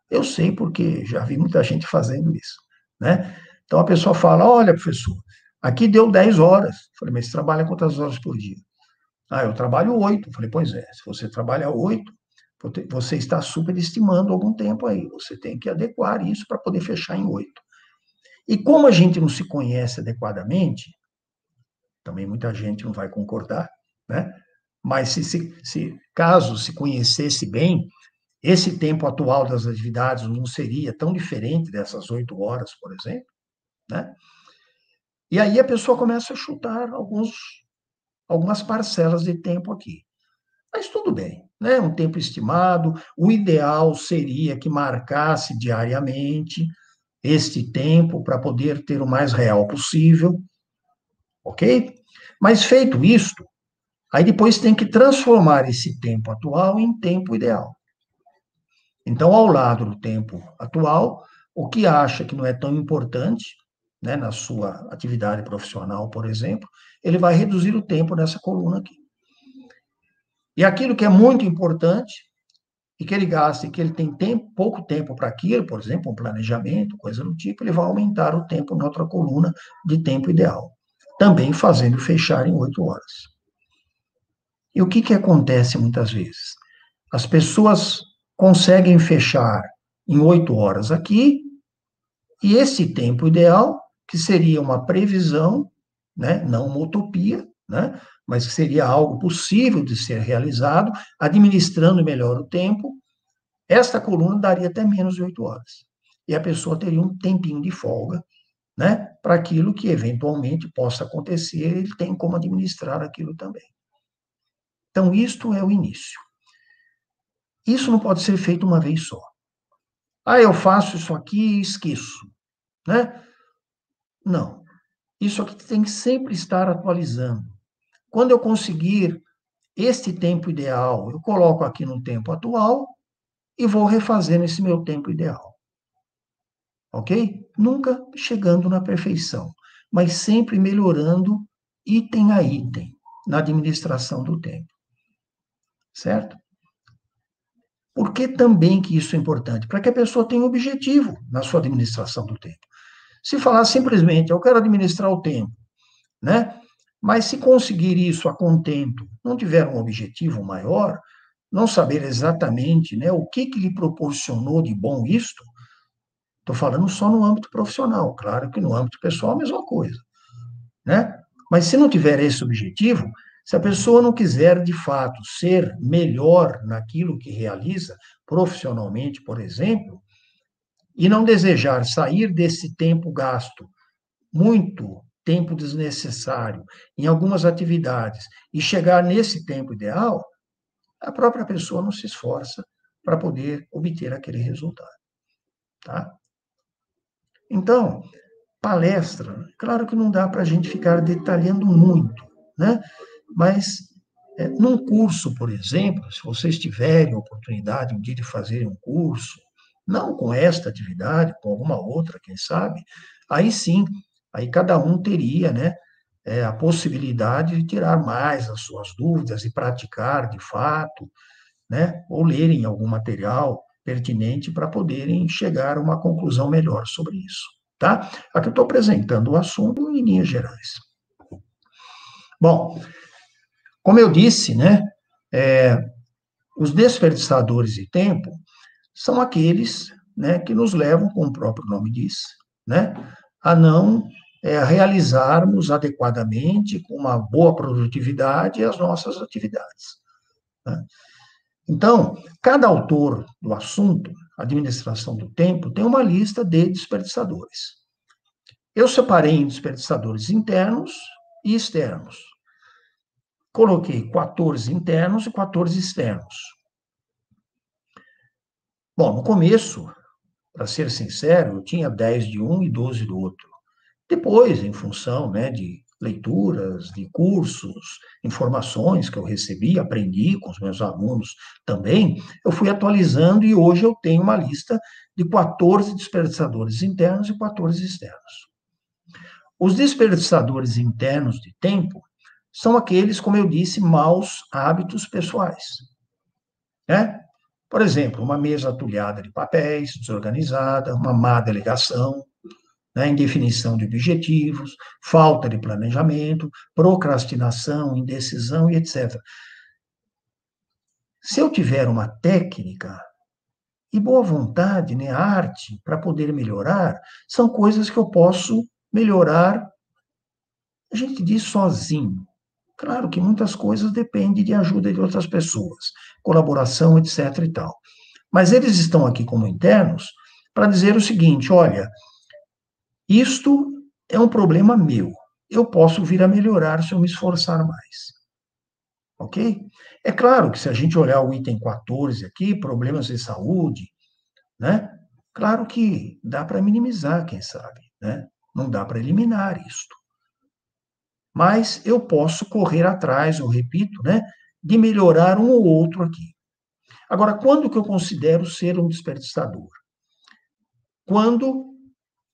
Eu sei porque já vi muita gente fazendo isso, né? Então a pessoa fala: olha, professor, aqui deu 10 horas. Eu falei: mas você trabalha quantas horas por dia? Ah, eu trabalho 8. Eu falei: pois é, se você trabalha 8, você está superestimando algum tempo aí. Você tem que adequar isso para poder fechar em 8. E como a gente não se conhece adequadamente, também muita gente não vai concordar, né? Mas caso se conhecesse bem, esse tempo atual das atividades não seria tão diferente dessas 8 horas, por exemplo, né? E aí a pessoa começa a chutar algumas parcelas de tempo aqui. Mas tudo bem, né? Um tempo estimado, o ideal seria que marcasse diariamente este tempo para poder ter o mais real possível, ok? Mas feito isto, aí depois tem que transformar esse tempo atual em tempo ideal. Então, ao lado do tempo atual, o que acha que não é tão importante, né, na sua atividade profissional, por exemplo, ele vai reduzir o tempo nessa coluna aqui. E aquilo que é muito importante, e que ele gasta, e que ele tem pouco tempo para aquilo, por exemplo, um planejamento, coisa do tipo, ele vai aumentar o tempo na outra coluna de tempo ideal, também fazendo fechar em 8 horas. E o que acontece muitas vezes? As pessoas conseguem fechar em 8 horas aqui, e esse tempo ideal, que seria uma previsão, né, não uma utopia, né, mas que seria algo possível de ser realizado, administrando melhor o tempo, esta coluna daria até menos de 8 horas. E a pessoa teria um tempinho de folga, né, para aquilo que eventualmente possa acontecer, ele tem como administrar aquilo também. Então, isto é o início. Isso não pode ser feito uma vez só. Ah, eu faço isso aqui e esqueço, né? Não. Isso aqui tem que sempre estar atualizando. Quando eu conseguir este tempo ideal, eu coloco aqui no tempo atual e vou refazer nesse meu tempo ideal. Ok? Nunca chegando na perfeição, mas sempre melhorando item a item na administração do tempo. Certo? Por que também que isso é importante? Para que a pessoa tenha um objetivo na sua administração do tempo. Se falar simplesmente, eu quero administrar o tempo, né? Mas se conseguir isso a contento, não tiver um objetivo maior, não saber exatamente, né, o que lhe proporcionou de bom isto, estou falando só no âmbito profissional, claro que no âmbito pessoal a mesma coisa, né? Mas se não tiver esse objetivo, se a pessoa não quiser, de fato, ser melhor naquilo que realiza, profissionalmente, por exemplo, e não desejar sair desse tempo gasto, muito tempo desnecessário, em algumas atividades, e chegar nesse tempo ideal, a própria pessoa não se esforça para poder obter aquele resultado. Tá? Então, palestra, claro que não dá para a gente ficar detalhando muito, né? Mas num curso, por exemplo, se vocês tiverem oportunidade um dia de fazer um curso, não com esta atividade, com alguma outra, quem sabe, aí sim, aí cada um teria, né, a possibilidade de tirar mais as suas dúvidas e praticar de fato, né, ou lerem algum material pertinente para poderem chegar a uma conclusão melhor sobre isso, tá? Aqui eu estou apresentando o assunto em linhas gerais. Bom, como eu disse, né, os desperdiçadores de tempo são aqueles, né, que nos levam, como o próprio nome diz, né, a não realizarmos adequadamente, com uma boa produtividade, as nossas atividades. Né? Então, cada autor do assunto, administração do tempo, tem uma lista de desperdiçadores. Eu separei em desperdiçadores internos e externos. Coloquei 14 internos e 14 externos. Bom, no começo, para ser sincero, eu tinha 10 de um e 12 do outro. Depois, em função, né, de leituras, de cursos, informações que eu recebi, aprendi com os meus alunos também, eu fui atualizando e hoje eu tenho uma lista de 14 desperdiçadores internos e 14 externos. Os desperdiçadores internos de tempo são aqueles, como eu disse, maus hábitos pessoais. Né? Por exemplo, uma mesa atulhada de papéis, desorganizada, uma má delegação, né, indefinição de objetivos, falta de planejamento, procrastinação, indecisão e etc. Se eu tiver uma técnica E boa vontade, né, arte, para poder melhorar, são coisas que eu posso melhorar, a gente diz sozinho. Claro que muitas coisas dependem de ajuda de outras pessoas, colaboração, etc. e tal. Mas eles estão aqui como internos para dizer o seguinte: olha, isto é um problema meu. Eu posso vir a melhorar se eu me esforçar mais. Ok? É claro que se a gente olhar o item 14 aqui, problemas de saúde, né? Claro que dá para minimizar, quem sabe, né? Não dá para eliminar isto. Mas eu posso correr atrás, eu repito, né? De melhorar um ou outro aqui. Agora, quando que eu considero ser um desperdiçador? Quando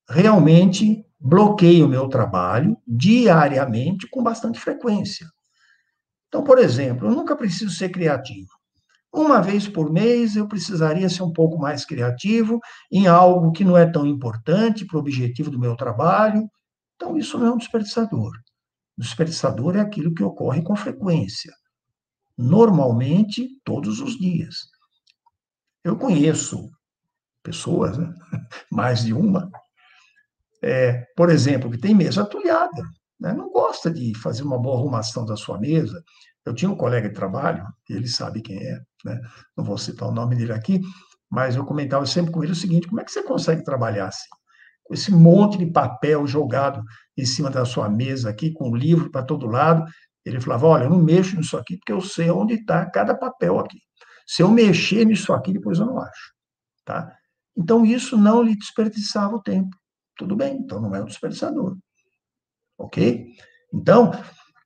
realmente bloqueio o meu trabalho diariamente com bastante frequência. Então, por exemplo, eu nunca preciso ser criativo. Uma vez por mês eu precisaria ser um pouco mais criativo em algo que não é tão importante para o objetivo do meu trabalho. Então, isso não é um desperdiçador. O desperdiçador é aquilo que ocorre com frequência, normalmente todos os dias. Eu conheço pessoas, né, mais de uma, por exemplo, que tem mesa atulhada, né, não gosta de fazer uma boa arrumação da sua mesa. Eu tinha um colega de trabalho, ele sabe quem é, né, não vou citar o nome dele aqui, mas eu comentava sempre com ele o seguinte: como é que você consegue trabalhar assim? Com esse monte de papel jogado em cima da sua mesa aqui, com livro para todo lado. Ele falava: olha, eu não mexo nisso aqui porque eu sei onde está cada papel aqui. Se eu mexer nisso aqui, depois eu não acho. Tá? Então, isso não lhe desperdiçava o tempo. Tudo bem, então não é um desperdiçador. Ok? Então,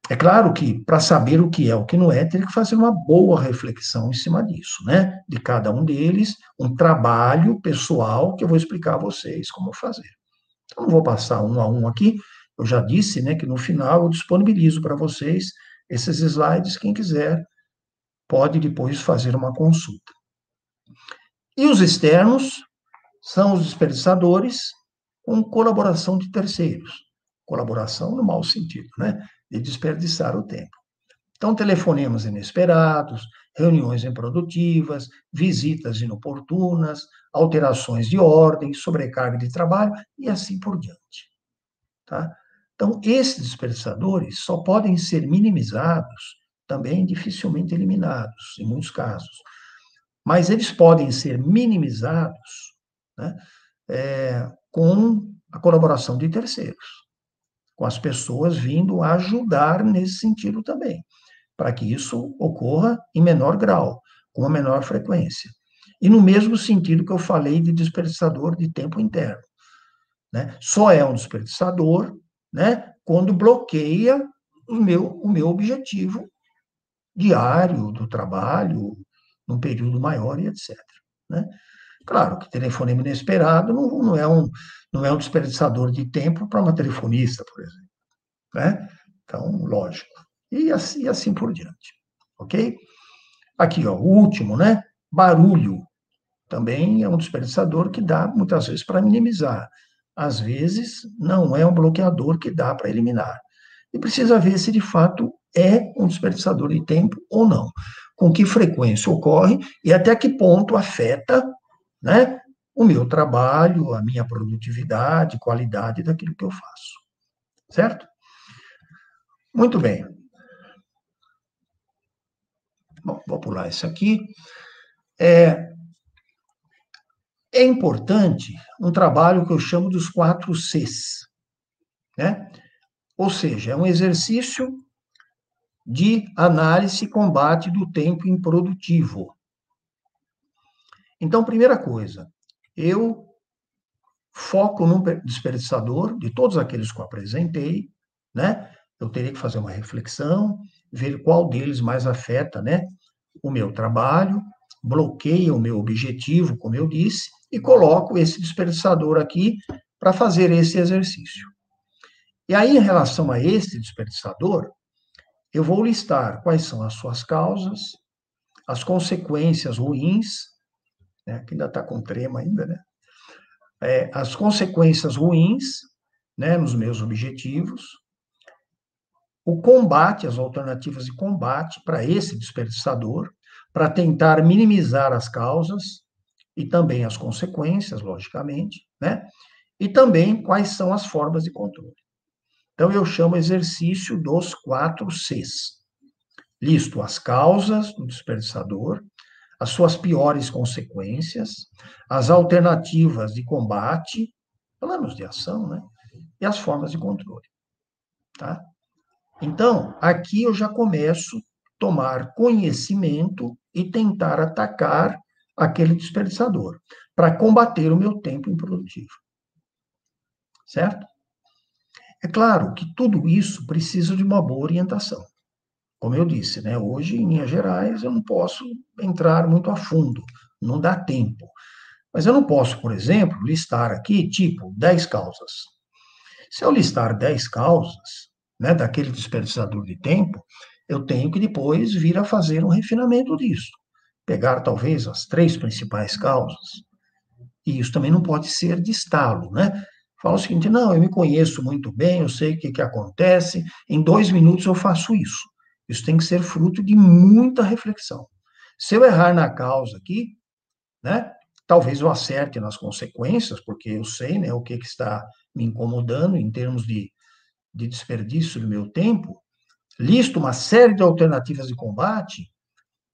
é claro que para saber o que é o que não é, teria que fazer uma boa reflexão em cima disso, né? De cada um deles, um trabalho pessoal que eu vou explicar a vocês como fazer. Então, não vou passar um a um aqui. Eu já disse, né, que no final eu disponibilizo para vocês esses slides. Quem quiser pode depois fazer uma consulta. E os externos são os desperdiçadores com colaboração de terceiros. Colaboração no mau sentido, né? De desperdiçar o tempo. Então, telefonemas inesperados, reuniões improdutivas, visitas inoportunas, alterações de ordem, sobrecarga de trabalho e assim por diante. Tá? Então, esses desperdiçadores só podem ser minimizados, também dificilmente eliminados, em muitos casos. Mas eles podem ser minimizados, né, com a colaboração de terceiros, com as pessoas vindo a ajudar nesse sentido também, para que isso ocorra em menor grau, com uma menor frequência. E no mesmo sentido que eu falei de desperdiçador de tempo interno. Né? Só é um desperdiçador, né, quando bloqueia o meu objetivo diário do trabalho, num período maior e etc. Né? Claro que telefonema inesperado não é um desperdiçador de tempo para uma telefonista, por exemplo. Né? Então, lógico. E assim por diante. Ok? Aqui, ó, o último, né? Barulho. Também é um desperdiçador que dá, muitas vezes, para minimizar. Às vezes, não é um bloqueador que dá para eliminar. E precisa ver se, de fato, é um desperdiçador de tempo ou não. Com que frequência ocorre e até que ponto afeta, né, o meu trabalho, a minha produtividade, qualidade daquilo que eu faço. Certo? Muito bem. Bom, vou pular isso aqui. É importante um trabalho que eu chamo dos 4 Cs, né? Ou seja, é um exercício de análise e combate do tempo improdutivo. Então, primeira coisa, eu foco num desperdiçador, de todos aqueles que eu apresentei, né? Eu teria que fazer uma reflexão, ver qual deles mais afeta, né, o meu trabalho, bloqueia o meu objetivo, como eu disse, e coloco esse desperdiçador aqui para fazer esse exercício. E aí, em relação a esse desperdiçador, eu vou listar quais são as suas causas, as consequências ruins, né, que ainda está com trema ainda, né? As consequências ruins, né, nos meus objetivos, o combate, as alternativas de combate para esse desperdiçador, para tentar minimizar as causas, e também as consequências, logicamente, né? E também quais são as formas de controle. Então, eu chamo exercício dos 4 Cs. Listo as causas do desperdiçador, as suas piores consequências, as alternativas de combate, planos de ação, né? E as formas de controle, tá? Então, aqui eu já começo a tomar conhecimento e tentar atacar aquele desperdiçador, para combater o meu tempo improdutivo. Certo? É claro que tudo isso precisa de uma boa orientação. Como eu disse, né? Hoje, em linhas gerais, eu não posso entrar muito a fundo, não dá tempo. Mas eu não posso, por exemplo, listar aqui, tipo, 10 causas. Se eu listar 10 causas, né, daquele desperdiçador de tempo, eu tenho que depois vir a fazer um refinamento disso. Pegar, talvez, as 3 principais causas. E isso também não pode ser de estalo, né? Fala o seguinte, não, eu me conheço muito bem, eu sei o que acontece, em 2 minutos eu faço isso. Isso tem que ser fruto de muita reflexão. Se eu errar na causa aqui, né, talvez eu acerte nas consequências, porque eu sei, né, o que está me incomodando em termos de desperdício do meu tempo, listo uma série de alternativas de combate,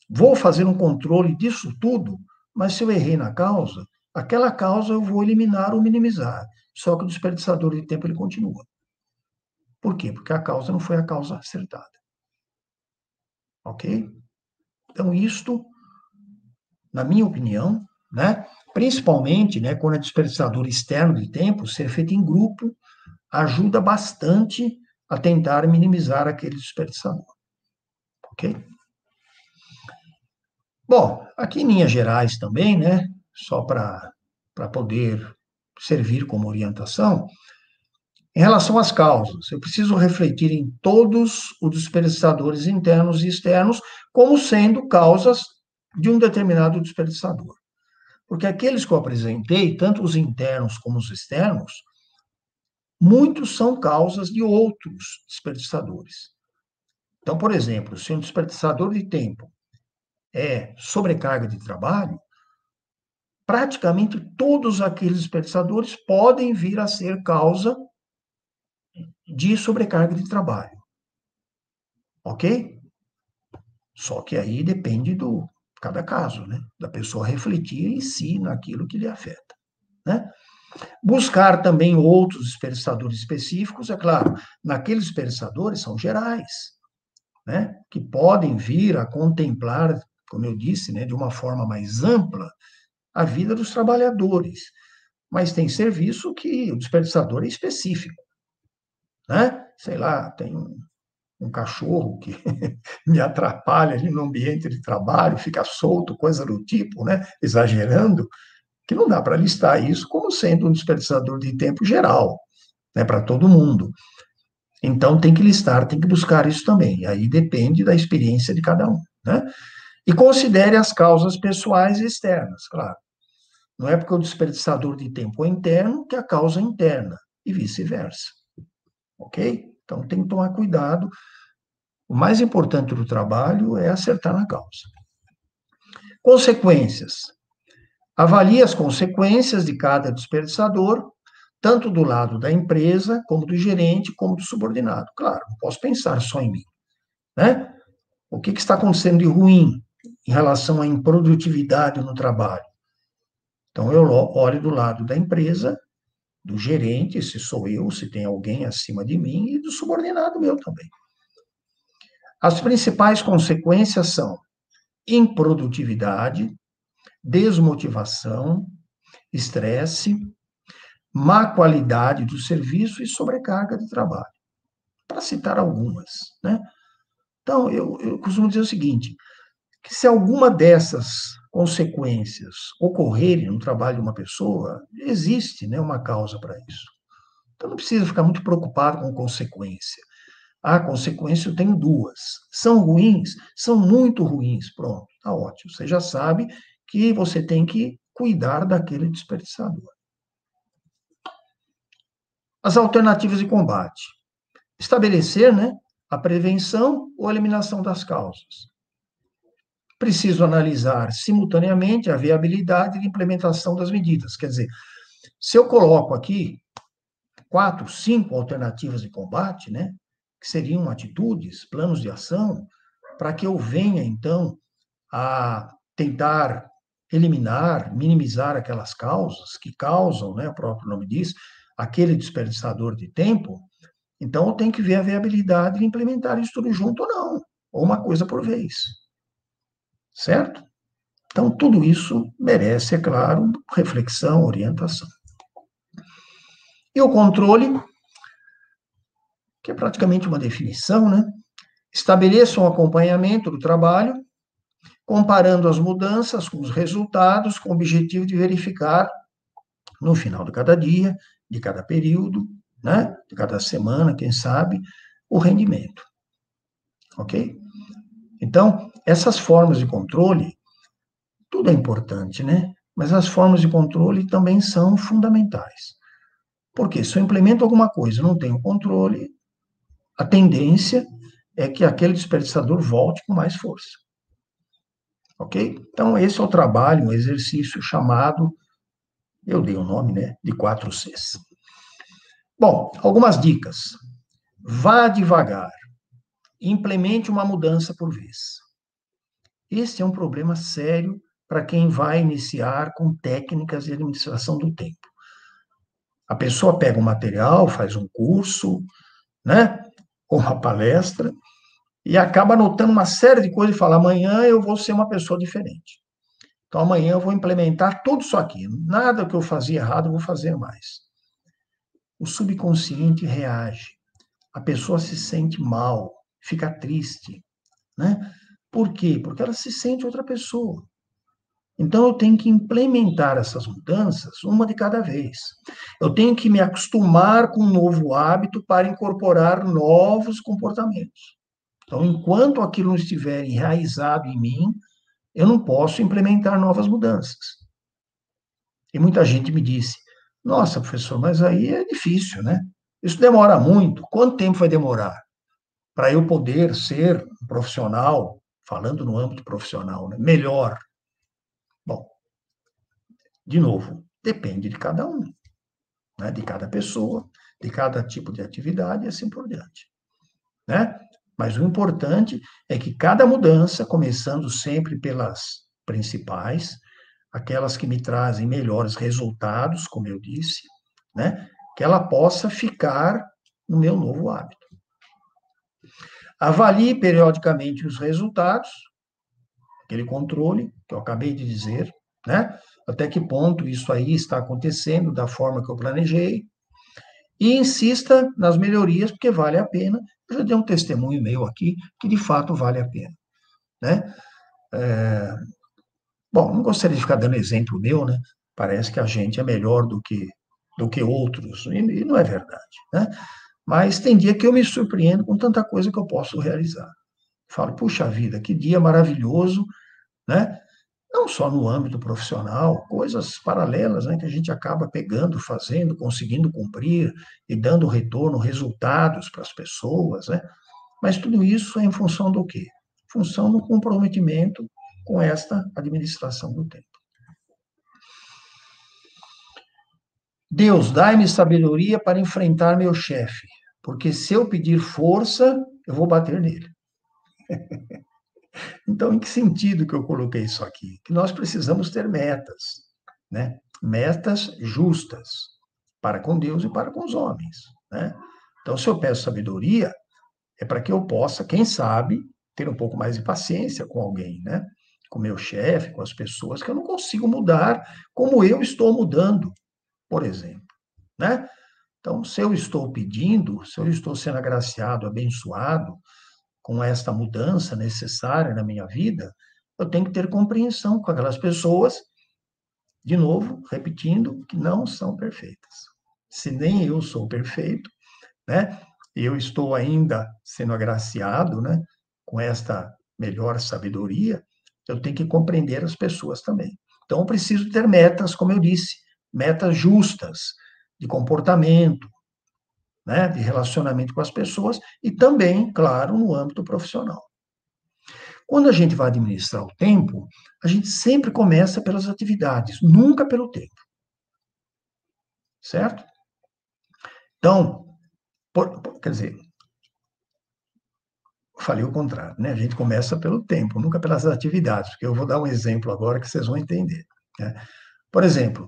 vou fazer um controle disso tudo, mas se eu errei na causa, aquela causa eu vou eliminar ou minimizar. Só que o desperdiçador de tempo ele continua. Por quê? Porque a causa não foi a causa acertada. Ok? Então, isto, na minha opinião, né, principalmente, né, quando é desperdiçador externo de tempo, ser feito em grupo ajuda bastante a tentar minimizar aquele desperdiçador. Ok? Bom, aqui em linhas gerais também, né, só para poder servir como orientação, em relação às causas, eu preciso refletir em todos os desperdiçadores internos e externos como sendo causas de um determinado desperdiçador. Porque aqueles que eu apresentei, tanto os internos como os externos, muitos são causas de outros desperdiçadores. Então, por exemplo, se um desperdiçador de tempo é sobrecarga de trabalho, praticamente todos aqueles desperdiçadores podem vir a ser causa de sobrecarga de trabalho. Ok? Só que aí depende do cada caso, né? Da pessoa refletir em si naquilo que lhe afeta, né? Buscar também outros dispersadores específicos, é claro, naqueles dispersadores são gerais, né? Que podem vir a contemplar, como eu disse, né, de uma forma mais ampla, a vida dos trabalhadores. Mas tem serviço que o desperdiçador é específico, né? Sei lá, tem um cachorro que me atrapalha ali no ambiente de trabalho, fica solto, coisa do tipo, né? Exagerando, que não dá para listar isso como sendo um desperdiçador de tempo geral, né? Para todo mundo. Então tem que listar, tem que buscar isso também. Aí depende da experiência de cada um, né? E considere as causas pessoais e externas, claro. Não é porque o desperdiçador de tempo é interno que a causa é interna, e vice-versa. Ok? Então tem que tomar cuidado. O mais importante do trabalho é acertar na causa. Consequências. Avalie as consequências de cada desperdiçador, tanto do lado da empresa, como do gerente, como do subordinado. Claro, não posso pensar só em mim, né? O que está acontecendo de ruim em relação à improdutividade no trabalho? Então, eu olho do lado da empresa, do gerente, se sou eu, se tem alguém acima de mim, e do subordinado meu também. As principais consequências são improdutividade, desmotivação, estresse, má qualidade do serviço e sobrecarga de trabalho, para citar algumas, né? Então, eu costumo dizer o seguinte, que se alguma dessas consequências ocorrerem no trabalho de uma pessoa, existe, né, uma causa para isso. Então, não precisa ficar muito preocupado com consequência. A consequência eu tenho duas. São ruins? São muito ruins. Pronto, tá ótimo. Você já sabe que você tem que cuidar daquele desperdiçador. As alternativas de combate. Estabelecer, né, a prevenção ou a eliminação das causas. preciso analisar simultaneamente a viabilidade de implementação das medidas. Quer dizer, se eu coloco aqui 4, 5 alternativas de combate, né, que seriam atitudes, planos de ação, para que eu venha, então, a tentar eliminar, minimizar aquelas causas que causam, né, o próprio nome diz, aquele desperdiçador de tempo, então eu tenho que ver a viabilidade de implementar isso tudo junto ou não, ou uma coisa por vez. Certo? Então, tudo isso merece, é claro, reflexão, orientação. E o controle, que é praticamente uma definição, né? Estabeleça um acompanhamento do trabalho, comparando as mudanças com os resultados, com o objetivo de verificar, no final de cada dia, de cada período, né? De cada semana, quem sabe, o rendimento. Ok? Então, essas formas de controle, tudo é importante, né? Mas as formas de controle também são fundamentais. Porque se eu implemento alguma coisa e não tenho controle, a tendência é que aquele desperdiçador volte com mais força. Ok? Então, esse é o trabalho, um exercício chamado, eu dei o nome, né, de 4 Cs. Bom, algumas dicas. Vá devagar. Implemente uma mudança por vez. Esse é um problema sério para quem vai iniciar com técnicas de administração do tempo. A pessoa pega um material, faz um curso, né, ou uma palestra, e acaba anotando uma série de coisas e fala, amanhã eu vou ser uma pessoa diferente. Então, amanhã eu vou implementar tudo isso aqui. Nada que eu fazia errado eu vou fazer mais. O subconsciente reage. A pessoa se sente mal, fica triste, né? Por quê? Porque ela se sente outra pessoa. Então, eu tenho que implementar essas mudanças uma de cada vez. Eu tenho que me acostumar com um novo hábito para incorporar novos comportamentos. Então, enquanto aquilo não estiver enraizado em mim, eu não posso implementar novas mudanças. E muita gente me disse, nossa, professor, mas aí é difícil, né? Isso demora muito. Quanto tempo vai demorar para eu poder ser um profissional, falando no âmbito profissional, né, melhor? Bom, de novo, depende de cada um, né, de cada pessoa, de cada tipo de atividade e assim por diante, né? Mas o importante é que cada mudança, começando sempre pelas principais, aquelas que me trazem melhores resultados, como eu disse, né, que ela possa ficar no meu novo hábito. Avalie periodicamente os resultados, aquele controle que eu acabei de dizer, né? Até que ponto isso aí está acontecendo da forma que eu planejei, e insista nas melhorias, porque vale a pena. Eu já dei um testemunho meu aqui, que de fato vale a pena, né? Bom, não gostaria de ficar dando exemplo meu, né? Parece que a gente é melhor do que outros, e não é verdade, né? Mas tem dia que eu me surpreendo com tanta coisa que eu posso realizar. Falo, puxa vida, que dia maravilhoso, né? Não só no âmbito profissional, coisas paralelas, né, que a gente acaba pegando, fazendo, conseguindo cumprir e dando retorno, resultados para as pessoas, né? Mas tudo isso é em função do quê? Em função do comprometimento com esta administração do tempo. Deus, dai-me sabedoria para enfrentar meu chefe, porque se eu pedir força, eu vou bater nele. Então, em que sentido que eu coloquei isso aqui? Que nós precisamos ter metas, né? Metas justas para com Deus e para com os homens, né? Então, se eu peço sabedoria, é para que eu possa, quem sabe, ter um pouco mais de paciência com alguém, né? Com meu chefe, com as pessoas que eu não consigo mudar como eu estou mudando, por exemplo, né? Então, se eu estou pedindo, se eu estou sendo agraciado, abençoado com esta mudança necessária na minha vida, eu tenho que ter compreensão com aquelas pessoas, de novo, repetindo, que não são perfeitas. Se nem eu sou perfeito, né? Eu estou ainda sendo agraciado, né, com esta melhor sabedoria, eu tenho que compreender as pessoas também. Então, eu preciso ter metas, como eu disse, metas justas, de comportamento, né, de relacionamento com as pessoas e também, claro, no âmbito profissional. Quando a gente vai administrar o tempo, a gente sempre começa pelas atividades, nunca pelo tempo. Certo? Então, quer dizer, falei o contrário, né? A gente começa pelo tempo, nunca pelas atividades, porque eu vou dar um exemplo agora que vocês vão entender. Né? Por exemplo,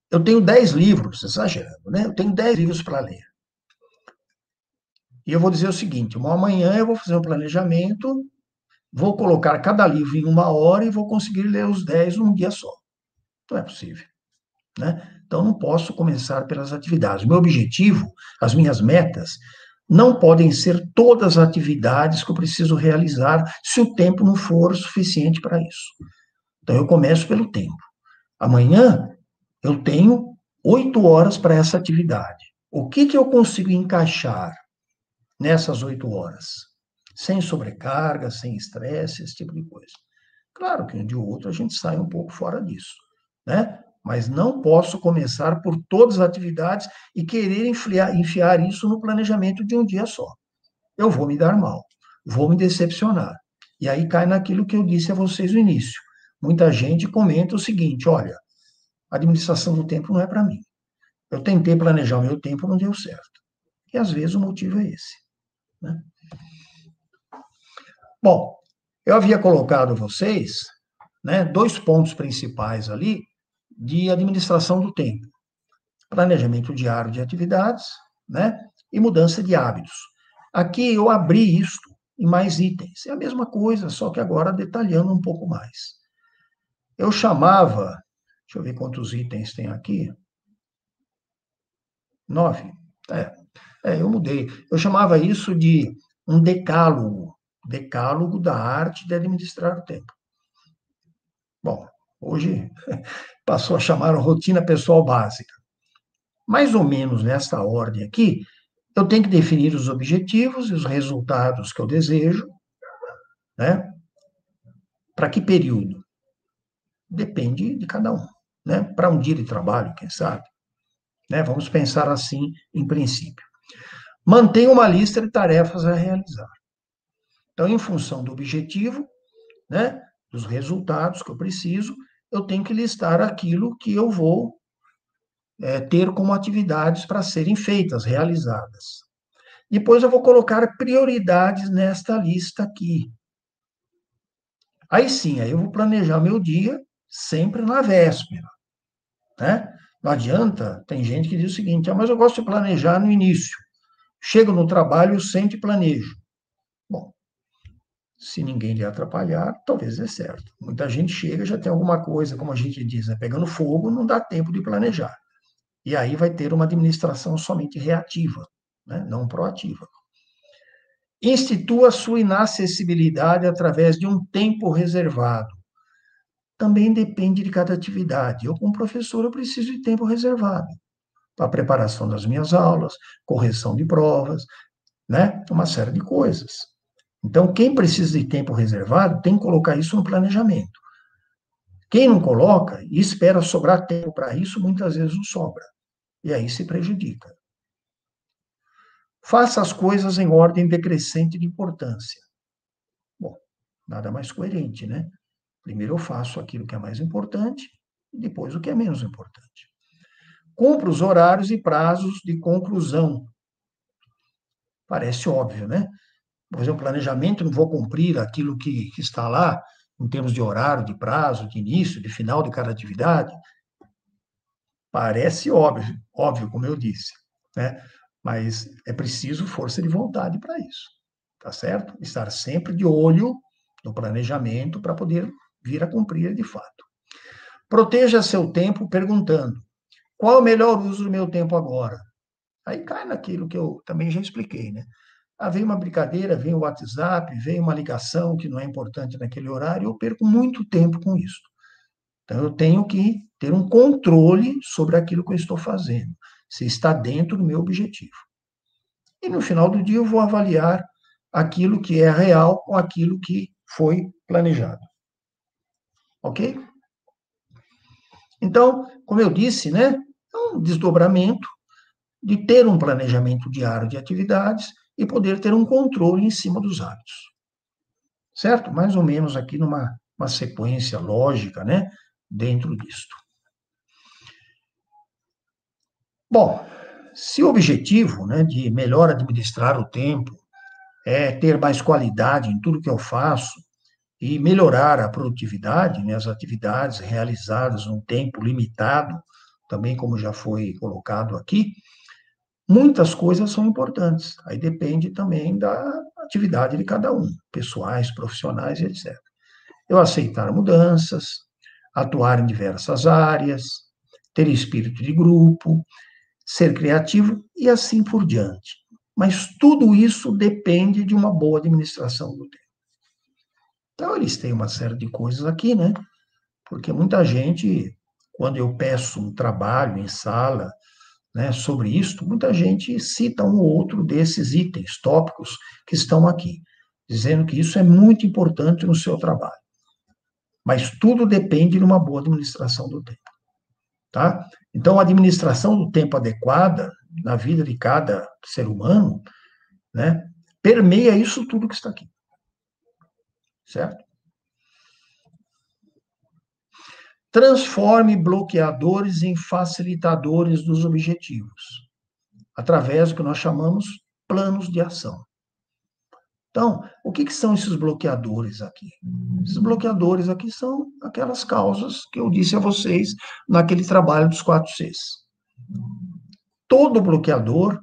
eu tenho 10 livros, exagerando, né? Eu tenho 10 livros para ler. E eu vou dizer o seguinte: amanhã eu vou fazer um planejamento, vou colocar cada livro em 1 hora e vou conseguir ler os 10 num dia só. Não é possível. Né? Então, não posso começar pelas atividades. O meu objetivo, as minhas metas, não podem ser todas as atividades que eu preciso realizar se o tempo não for suficiente para isso. Então, eu começo pelo tempo. Amanhã, eu tenho 8 horas para essa atividade. O que eu consigo encaixar nessas 8 horas? Sem sobrecarga, sem estresse, esse tipo de coisa. Claro que um dia ou outro a gente sai um pouco fora disso, né? Mas não posso começar por todas as atividades e querer enfiar isso no planejamento de um dia só. Eu vou me dar mal, vou me decepcionar. E aí cai naquilo que eu disse a vocês no início. Muita gente comenta o seguinte: olha, a administração do tempo não é para mim. Eu tentei planejar o meu tempo, não deu certo. E às vezes o motivo é esse. Né? Bom, eu havia colocado a vocês, né, 2 pontos principais ali de administração do tempo: planejamento diário de atividades, né, e mudança de hábitos. Aqui eu abri isto em mais itens. É a mesma coisa, só que agora detalhando um pouco mais. Eu chamava, deixa eu ver quantos itens tem aqui. 9. Eu mudei. Eu chamava isso de um decálogo da arte de administrar o tempo. Bom, hoje passou a chamar rotina pessoal básica. Mais ou menos nessa ordem aqui, eu tenho que definir os objetivos e os resultados que eu desejo, né? Para que período? Depende de cada um, né? Para um dia de trabalho, quem sabe? Né? Vamos pensar assim, em princípio. Mantenha uma lista de tarefas a realizar. Então, em função do objetivo, né, dos resultados que eu preciso, eu tenho que listar aquilo que eu vou ter como atividades para serem feitas, realizadas. Depois eu vou colocar prioridades nesta lista aqui. Aí sim, aí eu vou planejar meu dia sempre na véspera, né? Não adianta, tem gente que diz o seguinte: mas eu gosto de planejar no início. Chego no trabalho, eu sempre planejo. Bom, se ninguém lhe atrapalhar, talvez dê certo. Muita gente chega, já tem alguma coisa, como a gente diz, né, pegando fogo, não dá tempo de planejar. E aí vai ter uma administração somente reativa, né, não proativa. Institua sua inacessibilidade através de um tempo reservado. Também depende de cada atividade. Eu, como professor, eu preciso de tempo reservado para a preparação das minhas aulas, correção de provas, né, uma série de coisas. Então, quem precisa de tempo reservado tem que colocar isso no planejamento. Quem não coloca e espera sobrar tempo para isso, muitas vezes não sobra. E aí se prejudica. Faça as coisas em ordem decrescente de importância. Bom, nada mais coerente, né? Primeiro eu faço aquilo que é mais importante, e depois o que é menos importante. Cumpra os horários e prazos de conclusão. Parece óbvio, né? Vou fazer um planejamento, não vou cumprir aquilo que está lá, em termos de horário, de prazo, de início, de final de cada atividade. Parece óbvio, como eu disse, né? Mas é preciso força de vontade para isso, tá certo? Estar sempre de olho no planejamento para poder vir a cumprir de fato. Proteja seu tempo perguntando: qual é o melhor uso do meu tempo agora? Aí cai naquilo que eu também já expliquei, né? Vem uma brincadeira, vem o WhatsApp, vem uma ligação que não é importante naquele horário, eu perco muito tempo com isso. Então, eu tenho que ter um controle sobre aquilo que eu estou fazendo, se está dentro do meu objetivo. E no final do dia, eu vou avaliar aquilo que é real com aquilo que foi planejado. Ok? Então, como eu disse, né, é um desdobramento de ter um planejamento diário de atividades e poder ter um controle em cima dos hábitos. certo? Mais ou menos aqui numa sequência lógica, né, dentro disto. Bom, se o objetivo, né, de melhor administrar o tempo é ter mais qualidade em tudo que eu faço e melhorar a produtividade, né, as atividades realizadas num tempo limitado, também como já foi colocado aqui, muitas coisas são importantes. Aí depende também da atividade de cada um, pessoais, profissionais, etc. Eu aceitar mudanças, atuar em diversas áreas, ter espírito de grupo, ser criativo e assim por diante. Mas tudo isso depende de uma boa administração do tempo. Então, eles têm uma série de coisas aqui, né? Porque muita gente, quando eu peço um trabalho em sala, né, sobre isto, muita gente cita um ou outro desses itens, tópicos que estão aqui, dizendo que isso é muito importante no seu trabalho. Mas tudo depende de uma boa administração do tempo, tá? Então, a administração do tempo adequada na vida de cada ser humano, né, permeia isso tudo que está aqui, certo? Transforme bloqueadores em facilitadores dos objetivos, através do que nós chamamos planos de ação. Então, o que são esses bloqueadores aqui? Esses bloqueadores aqui são aquelas causas que eu disse a vocês naquele trabalho dos 4 Cs. Todo bloqueador,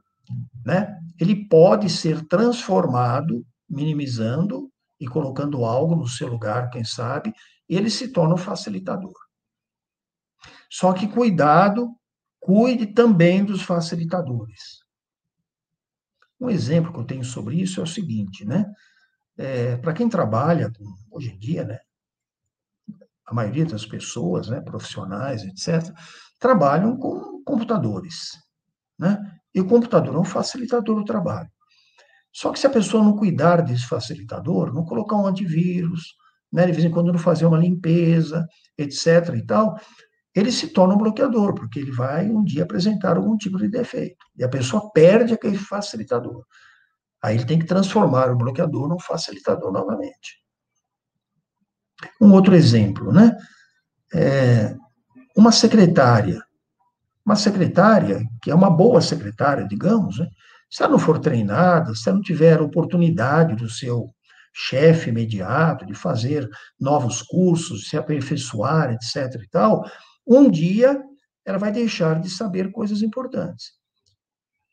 né, ele pode ser transformado, minimizando e colocando algo no seu lugar, quem sabe, e ele se torna um facilitador. Só que cuidado, cuide também dos facilitadores. Um exemplo que eu tenho sobre isso é o seguinte, né? Para quem trabalha hoje em dia, né? A maioria das pessoas, né, profissionais, etc., trabalham com computadores, né? E o computador é um facilitador do trabalho. Só que se a pessoa não cuidar desse facilitador, não colocar um antivírus, né, de vez em quando não fazer uma limpeza, etc. e tal, ele se torna um bloqueador, porque ele vai um dia apresentar algum tipo de defeito. E a pessoa perde aquele facilitador. Aí ele tem que transformar o bloqueador num facilitador novamente. Um outro exemplo, né? Uma secretária que é uma boa secretária, digamos, né? Se ela não for treinada, se ela não tiver oportunidade do seu chefe imediato de fazer novos cursos, se aperfeiçoar, etc. e tal, um dia ela vai deixar de saber coisas importantes.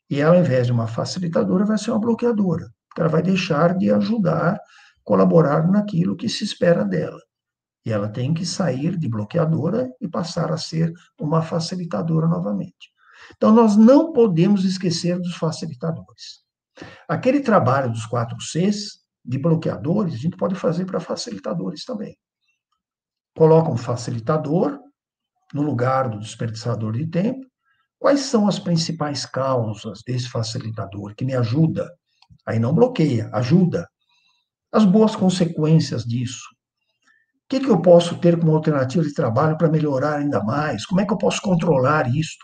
E ela, ao invés de uma facilitadora, vai ser uma bloqueadora, porque ela vai deixar de ajudar, colaborar naquilo que se espera dela. E ela tem que sair de bloqueadora e passar a ser uma facilitadora novamente. Então, nós não podemos esquecer dos facilitadores. Aquele trabalho dos 4 Cs, de bloqueadores, a gente pode fazer para facilitadores também. Coloca um facilitador no lugar do desperdiçador de tempo. Quais são as principais causas desse facilitador que me ajuda? Aí não bloqueia, ajuda. As boas consequências disso. O que eu posso ter como alternativa de trabalho para melhorar ainda mais? Como é que eu posso controlar isso?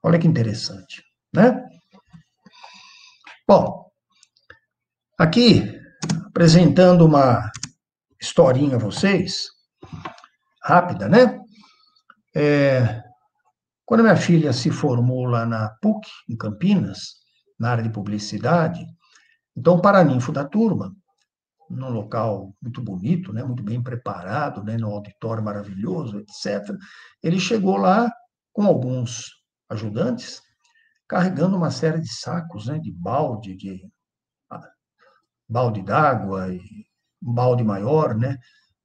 Olha que interessante, né? Bom, aqui, apresentando uma historinha a vocês, rápida, né? Quando minha filha se formou lá na PUC, em Campinas, na área de publicidade, então o paraninfo da turma, num local muito bonito, né, muito bem preparado, né, num auditório maravilhoso, etc., ele chegou lá com alguns ajudantes, carregando uma série de sacos, né, de balde d'água e um balde maior, né,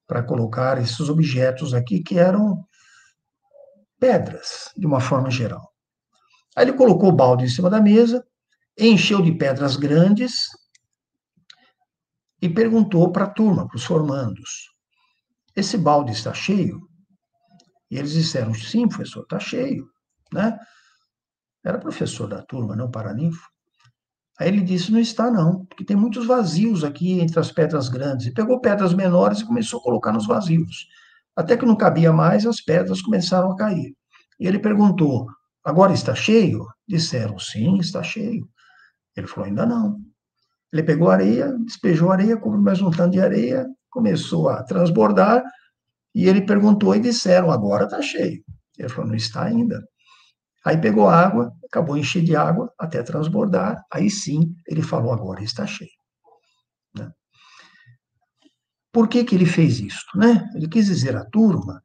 para colocar esses objetos aqui que eram pedras, de uma forma geral. Aí ele colocou o balde em cima da mesa, encheu de pedras grandes e perguntou para a turma, para os formandos: esse balde está cheio? E eles disseram: sim, professor, está cheio, né? Era professor da turma, não paraninfo. Aí ele disse: não está não, porque tem muitos vazios aqui entre as pedras grandes. E pegou pedras menores e começou a colocar nos vazios. Até que não cabia mais, as pedras começaram a cair. E ele perguntou: agora está cheio? Disseram: sim, está cheio. Ele falou: ainda não. Ele pegou areia, despejou areia, cobriu mais um tanto de areia, começou a transbordar, e ele perguntou e disseram, agora está cheio. Ele falou, não está ainda. Aí pegou água, acabou de encher de água até transbordar, aí sim ele falou, agora está cheio. Né? Por que que ele fez isso? Né? Ele quis dizer à turma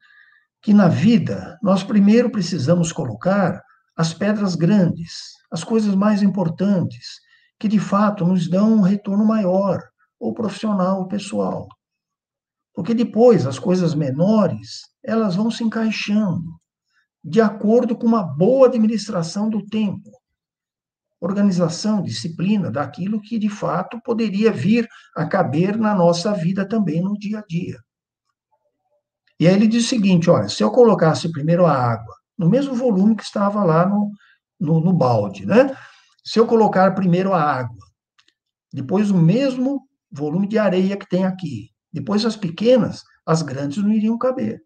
que na vida nós primeiro precisamos colocar as pedras grandes, as coisas mais importantes, que de fato nos dão um retorno maior, ou profissional, ou pessoal. Porque depois as coisas menores, elas vão se encaixando de acordo com uma boa administração do tempo, organização, disciplina, daquilo que de fato poderia vir a caber na nossa vida também no dia a dia. E aí ele diz o seguinte, olha, se eu colocasse primeiro a água, no mesmo volume que estava lá no balde, né? Se eu colocar primeiro a água, depois o mesmo volume de areia que tem aqui, depois as pequenas, as grandes não iriam caber,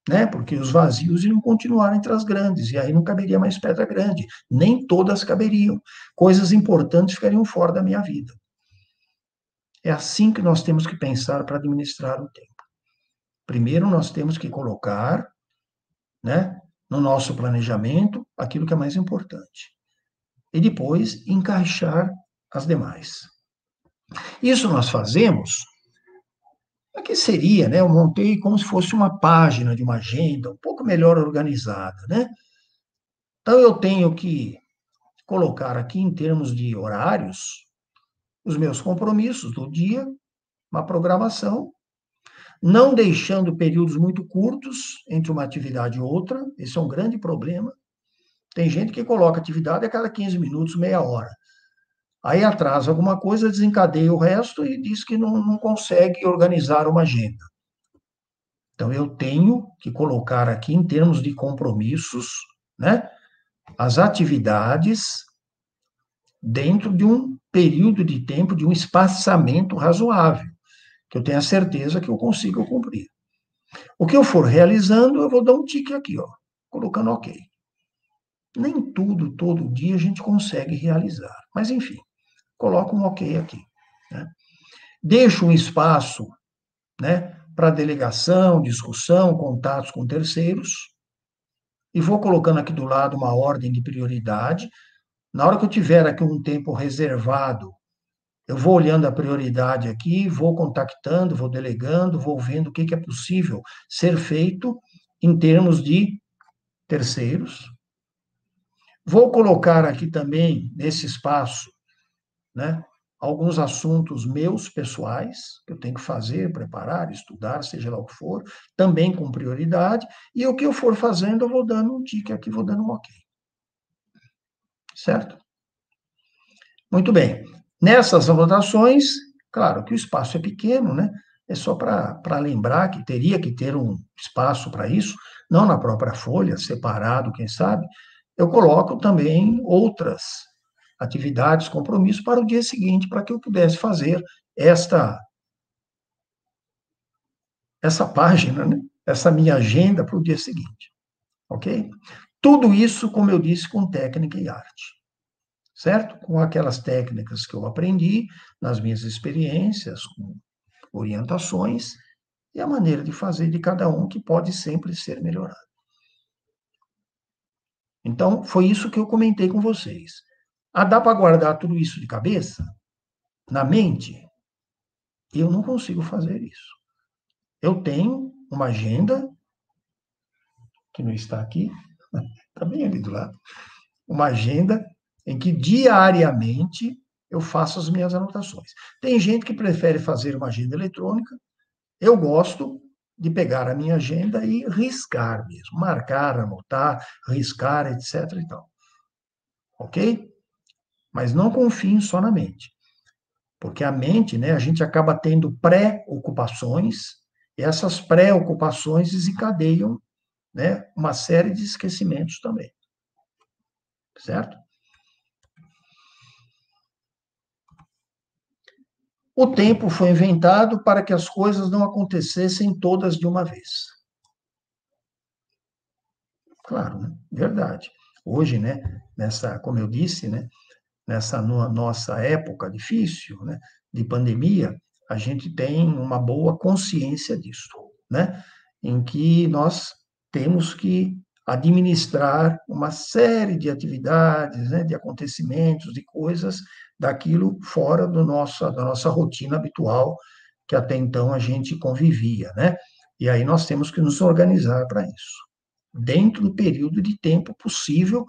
né? Porque os vazios iriam continuar entre as grandes, e aí não caberia mais pedra grande, nem todas caberiam. Coisas importantes ficariam fora da minha vida. É assim que nós temos que pensar para administrar o tempo. Primeiro, nós temos que colocar, né, no nosso planejamento aquilo que é mais importante. E depois, encaixar as demais. Isso nós fazemos, o que seria, né? Eu montei como se fosse uma página de uma agenda, um pouco melhor organizada, né? Então, eu tenho que colocar aqui, em termos de horários, os meus compromissos do dia, uma programação, não deixando períodos muito curtos entre uma atividade e outra, esse é um grande problema. Tem gente que coloca atividade a cada 15 minutos, meia hora. Aí atrasa alguma coisa, desencadeia o resto e diz que não consegue organizar uma agenda. Então, eu tenho que colocar aqui, em termos de compromissos, né, as atividades dentro de um período de tempo, de um espaçamento razoável, que eu tenha certeza que eu consigo cumprir. O que eu for realizando, eu vou dar um tique aqui, ó, colocando ok. Nem tudo, todo dia, a gente consegue realizar. Mas, enfim, coloco um ok aqui. Né? Deixo um espaço, né, para delegação, discussão, contatos com terceiros, e vou colocando aqui do lado uma ordem de prioridade. Na hora que eu tiver aqui um tempo reservado, eu vou olhando a prioridade aqui, vou contactando, vou delegando, vou vendo o que é possível ser feito em termos de terceiros. Vou colocar aqui também, nesse espaço, né, alguns assuntos meus, pessoais, que eu tenho que fazer, preparar, estudar, seja lá o que for, também com prioridade, e o que eu for fazendo, eu vou dando um tique aqui, vou dando um ok. Certo? Muito bem. Nessas anotações, claro que o espaço é pequeno, né? É só para lembrar que teria que ter um espaço para isso, não na própria folha, separado, quem sabe. Eu coloco também outras atividades, compromissos para o dia seguinte, para que eu pudesse fazer essa página, né? Essa minha agenda para o dia seguinte. Ok? Tudo isso, como eu disse, com técnica e arte. Certo? Com aquelas técnicas que eu aprendi nas minhas experiências, com orientações, e a maneira de fazer de cada um que pode sempre ser melhorada. Então, foi isso que eu comentei com vocês. Ah, dá para guardar tudo isso de cabeça? Na mente? Eu não consigo fazer isso. Eu tenho uma agenda, que não está aqui, está bem ali do lado, uma agenda em que diariamente eu faço as minhas anotações. Tem gente que prefere fazer uma agenda eletrônica, eu gosto de pegar a minha agenda e riscar mesmo, marcar, anotar, riscar, etc. e tal. Ok? Mas não confiem só na mente. Porque a mente, né, a gente acaba tendo pré-ocupações, e essas pré-ocupações desencadeiam, né, uma série de esquecimentos também. Certo? O tempo foi inventado para que as coisas não acontecessem todas de uma vez. Claro, né? Verdade. Hoje, né, como eu disse, né, nessa nossa época difícil, né, de pandemia, a gente tem uma boa consciência disso, né, em que nós temos que administrar uma série de atividades, né, de acontecimentos, de coisas, daquilo fora da nossa rotina habitual, que até então a gente convivia, né? E aí nós temos que nos organizar para isso, dentro do período de tempo possível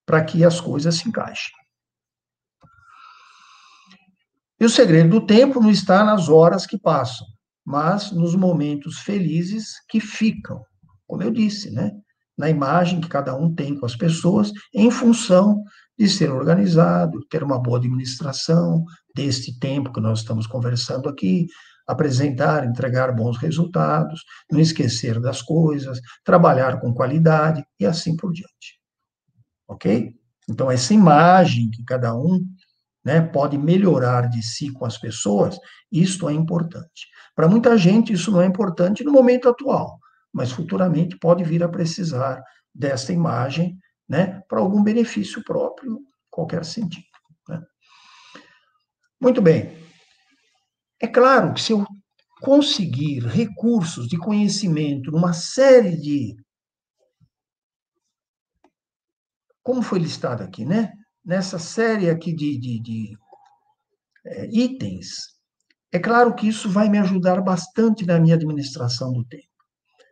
para que as coisas se encaixem. E o segredo do tempo não está nas horas que passam, mas nos momentos felizes que ficam, como eu disse, né? Na imagem que cada um tem com as pessoas, em função de ser organizado, ter uma boa administração deste tempo que nós estamos conversando aqui, apresentar, entregar bons resultados, não esquecer das coisas, trabalhar com qualidade e assim por diante. Ok? Então, essa imagem que cada um, né, pode melhorar de si com as pessoas, isto é importante. Para muita gente, isso não é importante no momento atual, mas futuramente pode vir a precisar dessa imagem, né, para algum benefício próprio, qualquer sentido. Né? Muito bem. É claro que se eu conseguir recursos de conhecimento numa série de, como foi listado aqui, né? Nessa série aqui de itens, é claro que isso vai me ajudar bastante na minha administração do tempo.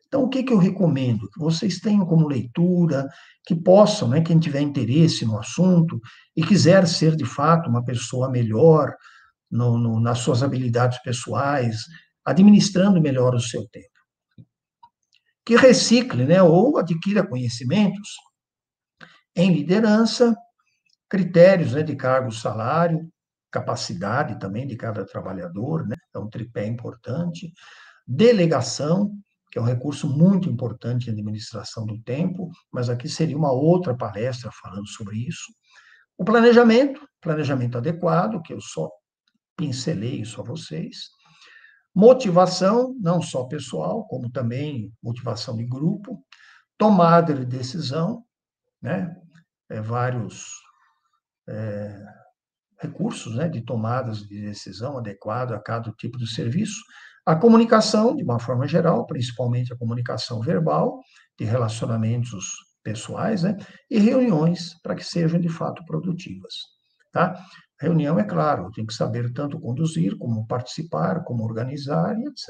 Então, o que eu recomendo? Que vocês tenham como leitura, que possam, né, quem tiver interesse no assunto e quiser ser, de fato, uma pessoa melhor nas suas habilidades pessoais, administrando melhor o seu tempo. Que recicle, né, ou adquira conhecimentos em liderança, critérios, né, de cargo, salário, capacidade também de cada trabalhador, né, é um tripé importante, delegação, que é um recurso muito importante em administração do tempo, mas aqui seria uma outra palestra falando sobre isso. O planejamento adequado, que eu só pincelei isso a vocês. Motivação, não só pessoal, como também motivação de grupo. Tomada de decisão, né? Vários recursos, né, de tomadas de decisão adequada a cada tipo de serviço. A comunicação, de uma forma geral, principalmente a comunicação verbal, de relacionamentos pessoais, né, e reuniões para que sejam de fato produtivas. Tá? Reunião, é claro, tem que saber tanto conduzir, como participar, como organizar e etc.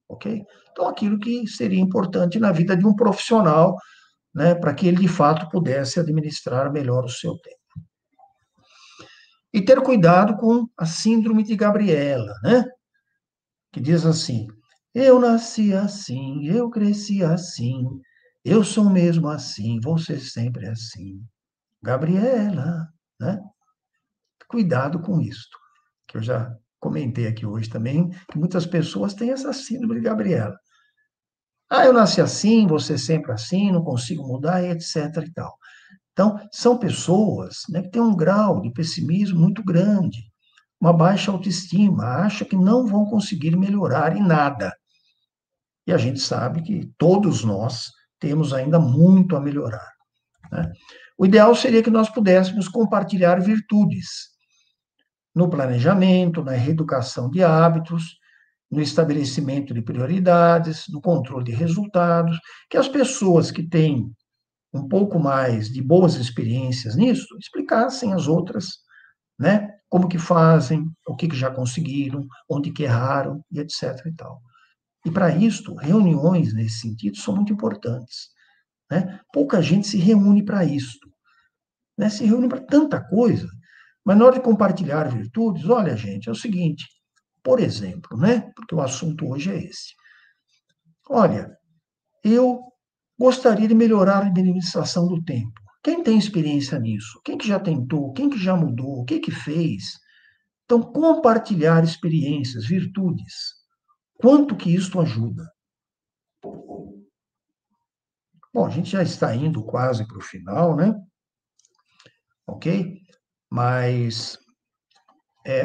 Ok? Então, aquilo que seria importante na vida de um profissional, né, para que ele de fato pudesse administrar melhor o seu tempo. E ter cuidado com a síndrome de Gabriela, né? Que diz assim: eu nasci assim, eu cresci assim, eu sou mesmo assim, vou ser sempre assim. Gabriela, né? Cuidado com isto, que eu já comentei aqui hoje também, que muitas pessoas têm essa síndrome de Gabriela. Ah, eu nasci assim, vou ser sempre assim, não consigo mudar, etc. e tal. Então, são pessoas, né, que têm um grau de pessimismo muito grande, uma baixa autoestima, acha que não vão conseguir melhorar em nada. E a gente sabe que todos nós temos ainda muito a melhorar. Né? O ideal seria que nós pudéssemos compartilhar virtudes no planejamento, na reeducação de hábitos, no estabelecimento de prioridades, no controle de resultados, que as pessoas que têm um pouco mais de boas experiências nisso explicassem às outras, né? Como que fazem, o que já conseguiram, onde que erraram, e etc. e tal. E para isto, reuniões nesse sentido são muito importantes. Né? Pouca gente se reúne para isto. Né? Se reúne para tanta coisa, mas na hora de compartilhar virtudes, olha, gente, é o seguinte, por exemplo, né? Porque o assunto hoje é esse. Olha, eu gostaria de melhorar a administração do tempo. Quem tem experiência nisso? Quem que já tentou? Quem que já mudou? O que que fez? Então, compartilhar experiências, virtudes, quanto que isso ajuda? Bom, a gente já está indo quase para o final, né? Ok? Mas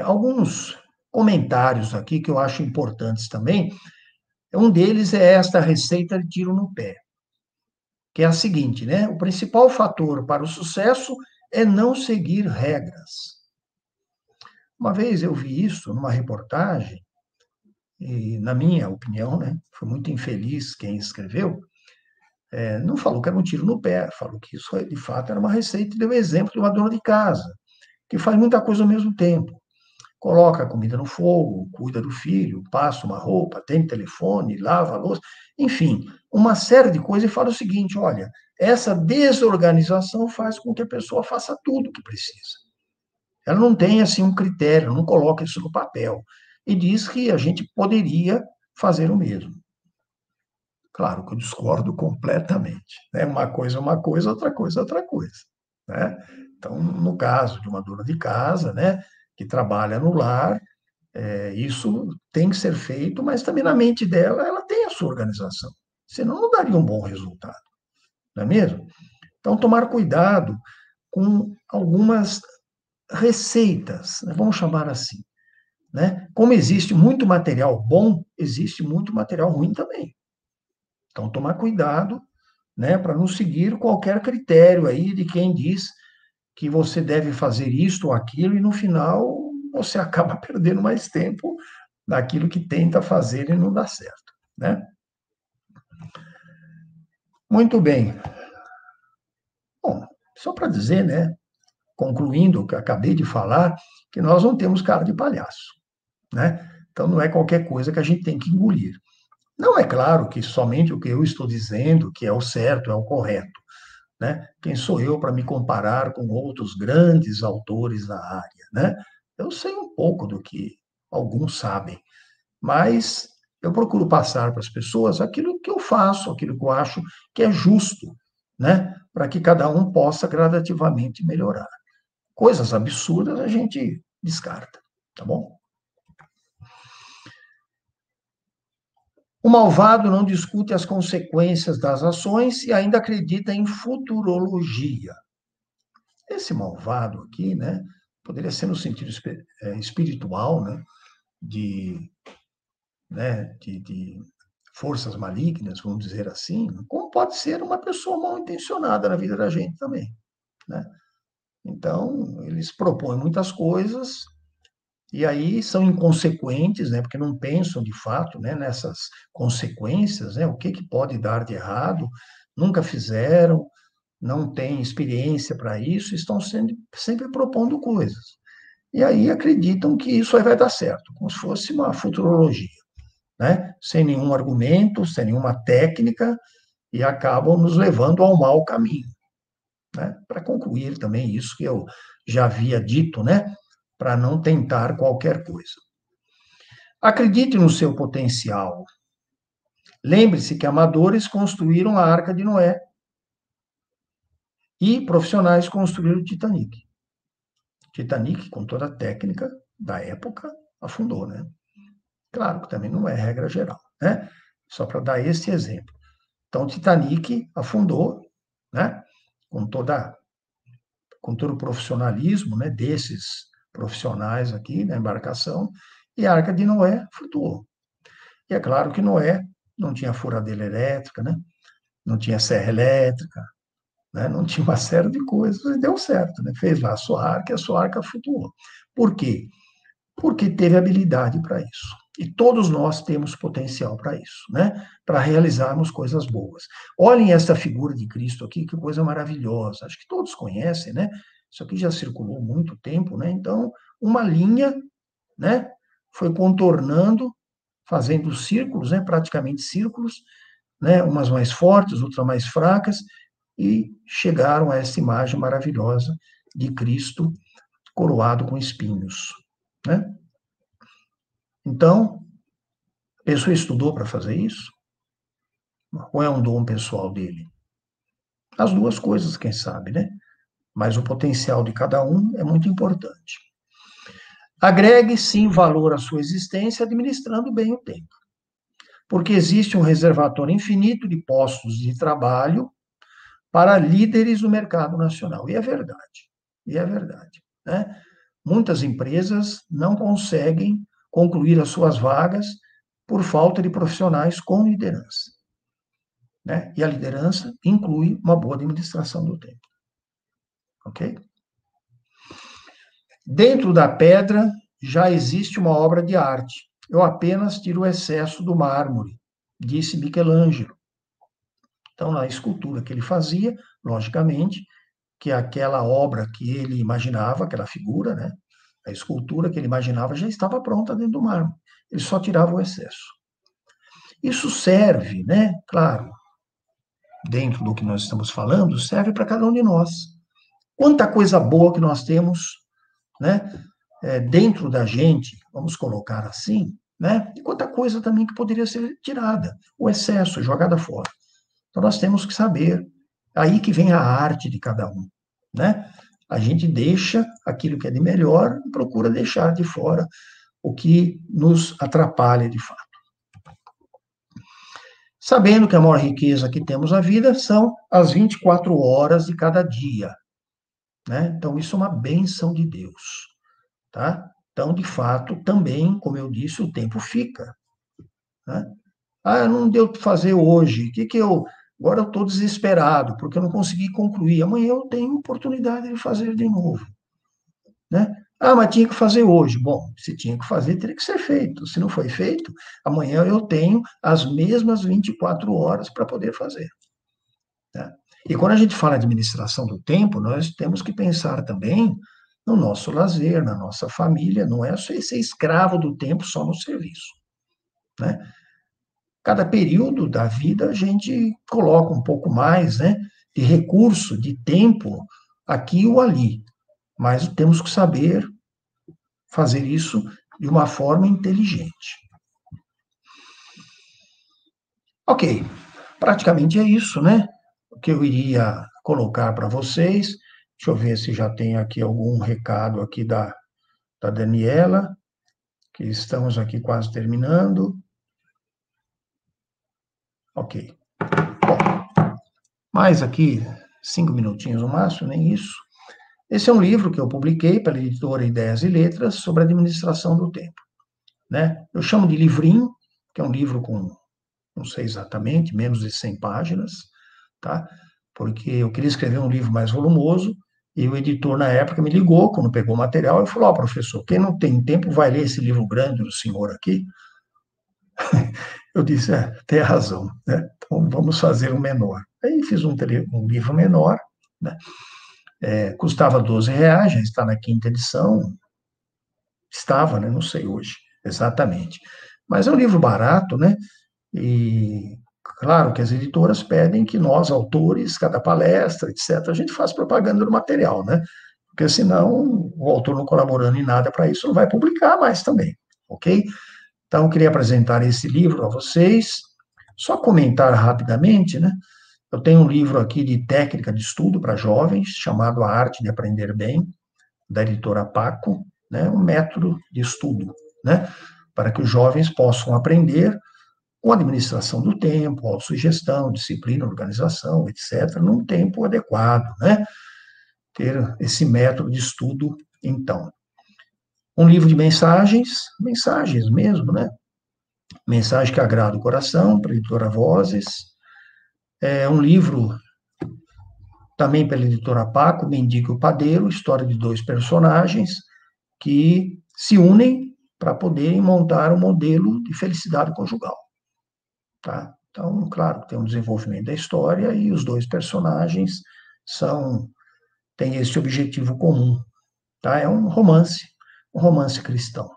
alguns comentários aqui que eu acho importantes também. Um deles é esta receita de tiro no pé, que é a seguinte, né? O principal fator para o sucesso é não seguir regras. Uma vez eu vi isso numa reportagem, e, na minha opinião, né, foi muito infeliz quem escreveu, não falou que era um tiro no pé, falou que isso, de fato, era uma receita e deu exemplo de uma dona de casa, que faz muita coisa ao mesmo tempo. Coloca a comida no fogo, cuida do filho, passa uma roupa, atende telefone, lava a louça, enfim, uma série de coisas, e fala o seguinte: olha, essa desorganização faz com que a pessoa faça tudo o que precisa. Ela não tem, assim, um critério, não coloca isso no papel. E diz que a gente poderia fazer o mesmo. Claro que eu discordo completamente. Né? Uma coisa é uma coisa, outra coisa é outra coisa. Né? Então, no caso de uma dona de casa, né, que trabalha no lar, isso tem que ser feito, mas também na mente dela, ela tem a sua organização. Senão, não daria um bom resultado. Não é mesmo? Então, tomar cuidado com algumas receitas, né? Vamos chamar assim. Né? Como existe muito material bom, existe muito material ruim também. Então, tomar cuidado, né, para não seguir qualquer critério aí de quem diz que você deve fazer isto ou aquilo, e no final você acaba perdendo mais tempo naquilo que tenta fazer e não dá certo. Né? Muito bem. Bom, só para dizer, né, concluindo o que acabei de falar, que nós não temos cara de palhaço. Né? Então, não é qualquer coisa que a gente tem que engolir. Não é claro que somente o que eu estou dizendo que é o certo, é o correto. Né? Quem sou eu para me comparar com outros grandes autores da área? Né? Eu sei um pouco do que alguns sabem, mas eu procuro passar para as pessoas aquilo que eu faço, aquilo que eu acho que é justo, né? Para que cada um possa gradativamente melhorar. Coisas absurdas a gente descarta, tá bom? O malvado não discute as consequências das ações e ainda acredita em futurologia. Esse malvado aqui, né, poderia ser no sentido espiritual, de forças malignas, vamos dizer assim, como pode ser uma pessoa mal intencionada na vida da gente também. Né? Então, eles propõem muitas coisas e aí são inconsequentes, né, porque não pensam de fato, né, nessas consequências, né, o que pode dar de errado, nunca fizeram, não têm experiência para isso, estão sempre propondo coisas. E aí acreditam que isso aí vai dar certo, como se fosse uma futurologia, né, sem nenhum argumento, sem nenhuma técnica, e acabam nos levando ao mau caminho. Né? Para concluir também isso que eu já havia dito, né, para não tentar qualquer coisa. Acredite no seu potencial. Lembre-se que amadores construíram a Arca de Noé e profissionais construíram o Titanic. Titanic, com toda a técnica da época, afundou, né? Claro que também não é regra geral, né? Só para dar esse exemplo. Então, o Titanic afundou, né? Com todo o profissionalismo, né, desses profissionais aqui na embarcação, e a Arca de Noé flutuou. E é claro que Noé não tinha furadeira elétrica, né? Não tinha serra elétrica, né? Não tinha uma série de coisas, e deu certo, né? Fez lá a sua arca e a sua arca flutuou. Por quê? Porque teve habilidade para isso. E todos nós temos potencial para isso, né? Para realizarmos coisas boas. Olhem essa figura de Cristo aqui, que coisa maravilhosa. Acho que todos conhecem, né? Isso aqui já circulou muito tempo, né? Então, uma linha, né? Foi contornando, fazendo círculos, né? Praticamente círculos, né? Umas mais fortes, outras mais fracas, e chegaram a essa imagem maravilhosa de Cristo coroado com espinhos, né? Então, a pessoa estudou para fazer isso? Ou é um dom pessoal dele? As duas coisas, quem sabe, né? Mas o potencial de cada um é muito importante. Agregue, sim, valor à sua existência administrando bem o tempo. Porque existe um reservatório infinito de postos de trabalho para líderes do mercado nacional. E é verdade. E é verdade. Né? Muitas empresas não conseguem concluir as suas vagas por falta de profissionais com liderança. Né? E a liderança inclui uma boa administração do tempo. Ok? Dentro da pedra já existe uma obra de arte. Eu apenas tiro o excesso do mármore, disse Michelangelo. Então, na escultura que ele fazia, logicamente, que aquela obra que ele imaginava, aquela figura, né, a escultura que ele imaginava já estava pronta dentro do mármore. Ele só tirava o excesso. Isso serve, né, claro, dentro do que nós estamos falando, serve para cada um de nós. Quanta coisa boa que nós temos, né, dentro da gente, vamos colocar assim, né, e quanta coisa também que poderia ser tirada, o excesso, jogada fora. Então nós temos que saber, aí que vem a arte de cada um, né? A gente deixa aquilo que é de melhor e procura deixar de fora o que nos atrapalha de fato. Sabendo que a maior riqueza que temos na vida são as 24 horas de cada dia, né? Então isso é uma bênção de Deus, tá? Então, de fato, também, como eu disse, o tempo fica, né? Ah, não deu para fazer hoje, agora eu estou desesperado, porque eu não consegui concluir. Amanhã eu tenho oportunidade de fazer de novo, né? Ah, mas tinha que fazer hoje. Bom, se tinha que fazer, teria que ser feito. Se não foi feito, amanhã eu tenho as mesmas 24 horas para poder fazer, né? E quando a gente fala de administração do tempo, nós temos que pensar também no nosso lazer, na nossa família, não é só ser escravo do tempo só no serviço, né? Cada período da vida a gente coloca um pouco mais, né, de recurso, de tempo, aqui ou ali. Mas temos que saber fazer isso de uma forma inteligente. Ok, praticamente é isso, né? O que eu iria colocar para vocês. Deixa eu ver se já tem aqui algum recado aqui da Daniela, que estamos aqui quase terminando. Ok. Bom, mais aqui 5 minutinhos no máximo, nem isso. Esse é um livro que eu publiquei pela editora Ideias e Letras sobre administração do tempo, né? Eu chamo de livrinho, que é um livro com, não sei exatamente, menos de 100 páginas, tá? Porque eu queria escrever um livro mais volumoso e o editor, na época, me ligou quando pegou o material e falou: professor, quem não tem tempo vai ler esse livro grande do senhor aqui? Eu disse: tem razão, né? Então vamos fazer um menor. Aí fiz um livro menor, né? Custava R$12, já está na 5ª edição. Estava, né? Não sei hoje exatamente. Mas é um livro barato, né? E claro que as editoras pedem que nós, autores, cada palestra, etc., a gente faça propaganda do material, né? Porque senão o autor não colaborando em nada para isso não vai publicar mais também, ok? Então, eu queria apresentar esse livro a vocês. Só comentar rapidamente, né? Eu tenho um livro aqui de técnica de estudo para jovens, chamado A Arte de Aprender Bem, da editora Paco, né? Um método de estudo, né? Para que os jovens possam aprender com administração do tempo, autossugestão, disciplina, organização, etc., num tempo adequado, né? Ter esse método de estudo, então. Um livro de mensagens mesmo, né? Mensagem que agrada o coração, para a editora Vozes. Um livro também pela editora Paco, Mendigo e o Padeiro, história de 2 personagens que se unem para poderem montar um modelo de felicidade conjugal, tá? Então, claro, tem um desenvolvimento da história e os 2 personagens têm esse objetivo comum, tá? É um romance cristão.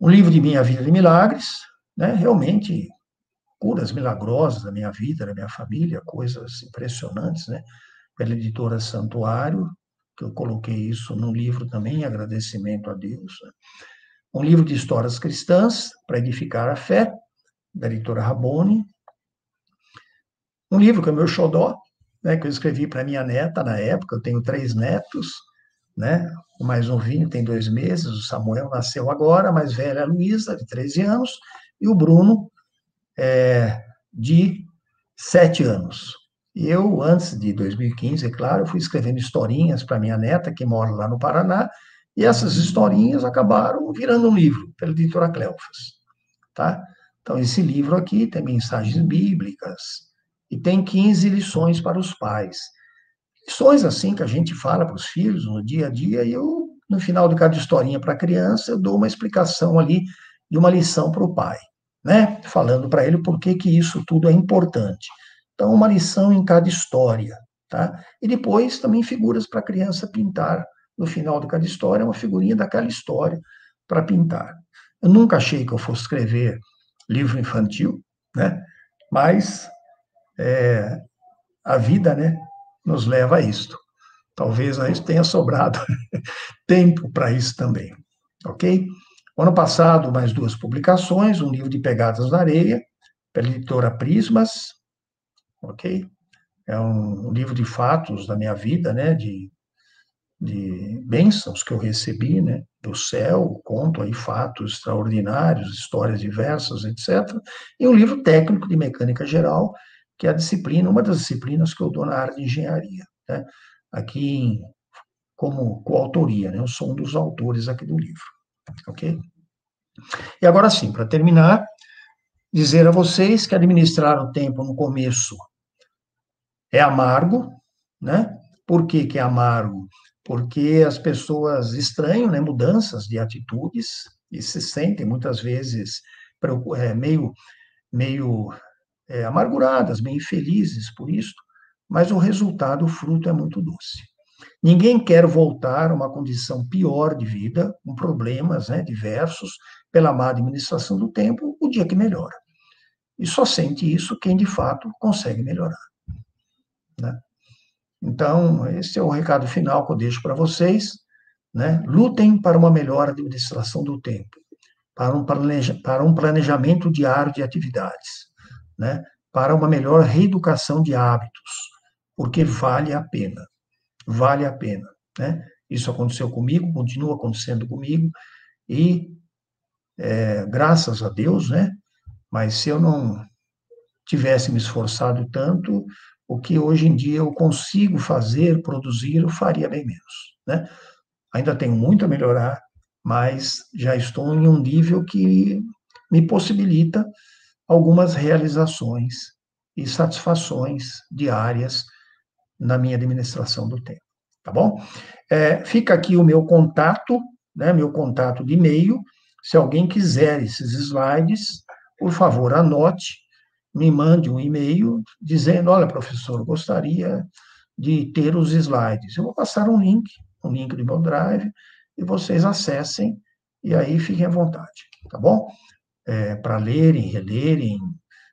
Um livro de Minha Vida de Milagres, né? Realmente curas milagrosas da minha vida, da minha família, coisas impressionantes, né? Pela editora Santuário, que eu coloquei isso num livro também, em agradecimento a Deus, né? Um livro de histórias cristãs, para edificar a fé, da editora Raboni. Um livro que é o meu xodó, né, que eu escrevi para minha neta na época, eu tenho 3 netos, né? O mais novinho tem 2 meses, o Samuel nasceu agora, a mais velha é a Luísa, de 13 anos, e o Bruno, de 7 anos. E eu, antes de 2015, é claro, eu fui escrevendo historinhas para minha neta, que mora lá no Paraná, e essas historinhas acabaram virando um livro, pela editora Cleofas, tá? Então, esse livro aqui tem mensagens bíblicas, e tem 15 lições para os pais. Lições assim que a gente fala para os filhos no dia a dia, e eu, no final de cada historinha para a criança, eu dou uma explicação ali de uma lição para o pai, né? Falando para ele por que que isso tudo é importante. Então, uma lição em cada história, tá? E depois também figuras para a criança pintar no final de cada história, uma figurinha daquela história para pintar. Eu nunca achei que eu fosse escrever livro infantil, né? Mas a vida, né, nos leva a isto. Talvez a gente tenha sobrado tempo para isso também, ok? Ano passado, mais 2 publicações, um livro de Pegadas na Areia, pela editora Prismas, ok? É um livro de fatos da minha vida, né, de bênçãos que eu recebi, né, do céu, conto aí fatos extraordinários, histórias diversas, etc. E um livro técnico de mecânica geral, que é a disciplina, uma das disciplinas que eu dou na área de engenharia, né, aqui como coautoria, né, eu sou um dos autores aqui do livro, ok? E agora sim, para terminar, dizer a vocês que administrar o tempo no começo é amargo, né? Por que que é amargo? Porque as pessoas estranham, né, mudanças de atitudes e se sentem muitas vezes meio amarguradas, meio infelizes por isso, mas o resultado, o fruto é muito doce. Ninguém quer voltar a uma condição pior de vida, com problemas, né, diversos, pela má administração do tempo, o dia que melhora. E só sente isso quem, de fato, consegue melhorar, né? Então, esse é o recado final que eu deixo para vocês, né? Lutem para uma melhor administração do tempo, para um planejamento diário de atividades, né? Para uma melhor reeducação de hábitos, porque vale a pena, né? Isso aconteceu comigo, continua acontecendo comigo, e graças a Deus, né? Mas se eu não tivesse me esforçado tanto, o que hoje em dia eu consigo fazer, produzir, eu faria bem menos, né? Ainda tenho muito a melhorar, mas já estou em um nível que me possibilita algumas realizações e satisfações diárias na minha administração do tempo, tá bom? Fica aqui o meu contato, né, meu contato de e-mail. Se alguém quiser esses slides, por favor, anote, me mande um e-mail dizendo, olha, professor, gostaria de ter os slides. Eu vou passar um link do meu Drive, e vocês acessem, e aí fiquem à vontade, tá bom? Para lerem, relerem,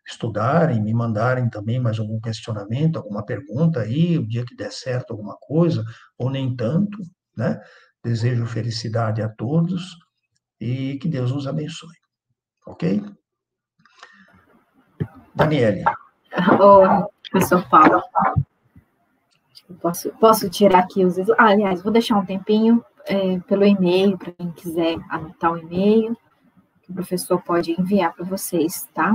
estudarem, me mandarem também mais algum questionamento, alguma pergunta aí, o dia que der certo alguma coisa, ou nem tanto, né? Desejo felicidade a todos e que Deus nos abençoe, ok? Daniele. Ô, professor Paulo, posso tirar aqui os... aliás, vou deixar um tempinho pelo e-mail, para quem quiser anotar o e-mail, que o professor pode enviar para vocês, tá?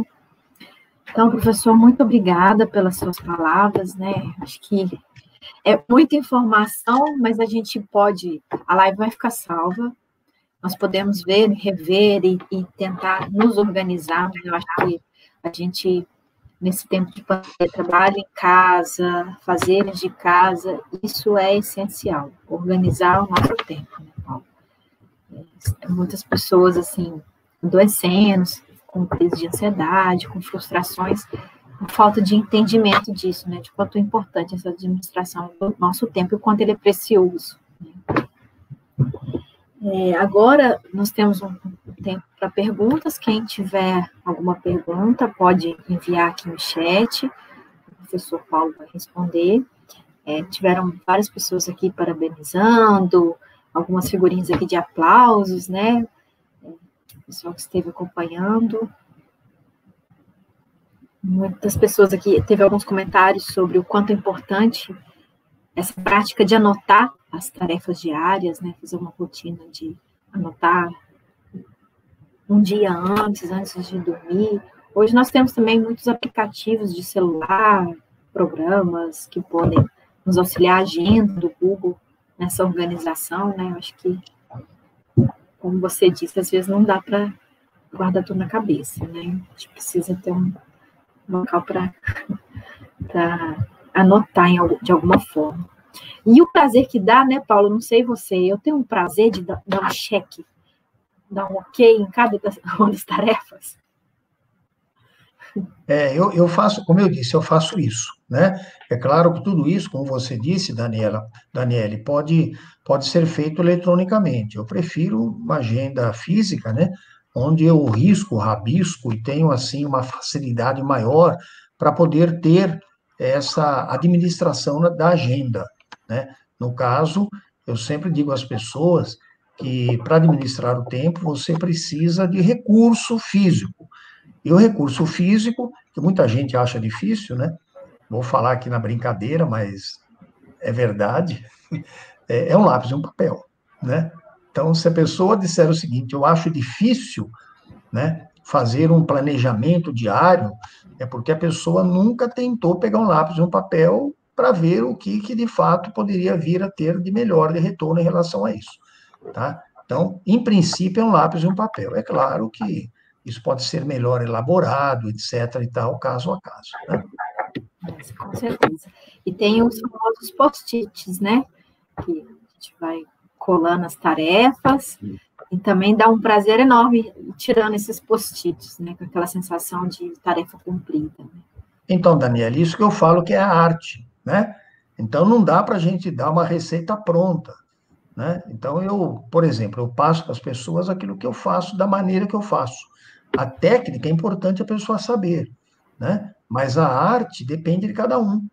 Então, professor, muito obrigada pelas suas palavras, né? Acho que é muita informação, mas a live vai ficar salva, nós podemos ver, rever e tentar nos organizar. Eu acho que a gente, nesse tempo de pandemia, trabalho em casa, fazeres de casa, isso é essencial, organizar o nosso tempo, né, Paulo? Muitas pessoas, assim, adoecendo, com crise de ansiedade, com frustrações, por falta de entendimento disso, né, de quanto é importante essa administração do nosso tempo e o quanto ele é precioso, né? Agora, nós temos um tempo para perguntas. Quem tiver alguma pergunta, pode enviar aqui no chat, o professor Paulo vai responder. Tiveram várias pessoas aqui parabenizando, algumas figurinhas aqui de aplausos, né? O pessoal que esteve acompanhando. Muitas pessoas aqui, teve alguns comentários sobre o quanto é importante essa prática de anotar as tarefas diárias, né? Fazer uma rotina de anotar um dia antes de dormir. Hoje nós temos também muitos aplicativos de celular, programas que podem nos auxiliar, a agenda do Google nessa organização, né? Eu acho que, como você disse, às vezes não dá para guardar tudo na cabeça, né? A gente precisa ter um local para anotar de alguma forma. E o prazer que dá, né, Paulo? Não sei você, eu tenho um prazer de dar um cheque, dar um ok em cada uma das tarefas. Eu faço, como eu disse, eu faço isso, né? É claro que tudo isso, como você disse, Daniele, pode ser feito eletronicamente. Eu prefiro uma agenda física, né? Onde eu risco, rabisco e tenho, assim, uma facilidade maior para poder ter essa administração da agenda, né? No caso, eu sempre digo às pessoas que para administrar o tempo você precisa de recurso físico. E o recurso físico, que muita gente acha difícil, né? Vou falar aqui na brincadeira, mas é verdade, é um lápis e um papel, né? Então, se a pessoa disser o seguinte, eu acho difícil, né, fazer um planejamento diário, é porque a pessoa nunca tentou pegar um lápis e um papel para ver o que de fato poderia vir a ter de melhor de retorno em relação a isso, tá? Então, em princípio, é um lápis e um papel. É claro que isso pode ser melhor elaborado, etc. e tal, caso a caso, né? Com certeza. E tem os famosos post-its, né? Que a gente vai colando as tarefas e também dá um prazer enorme tirando esses post-its, né? Com aquela sensação de tarefa cumprida. Né? Então, Daniela, isso que eu falo que é a arte, né? Então, não dá para a gente dar uma receita pronta, né? Então, por exemplo, eu passo para as pessoas aquilo que eu faço da maneira que eu faço. A técnica é importante a pessoa saber, né? Mas a arte depende de cada um.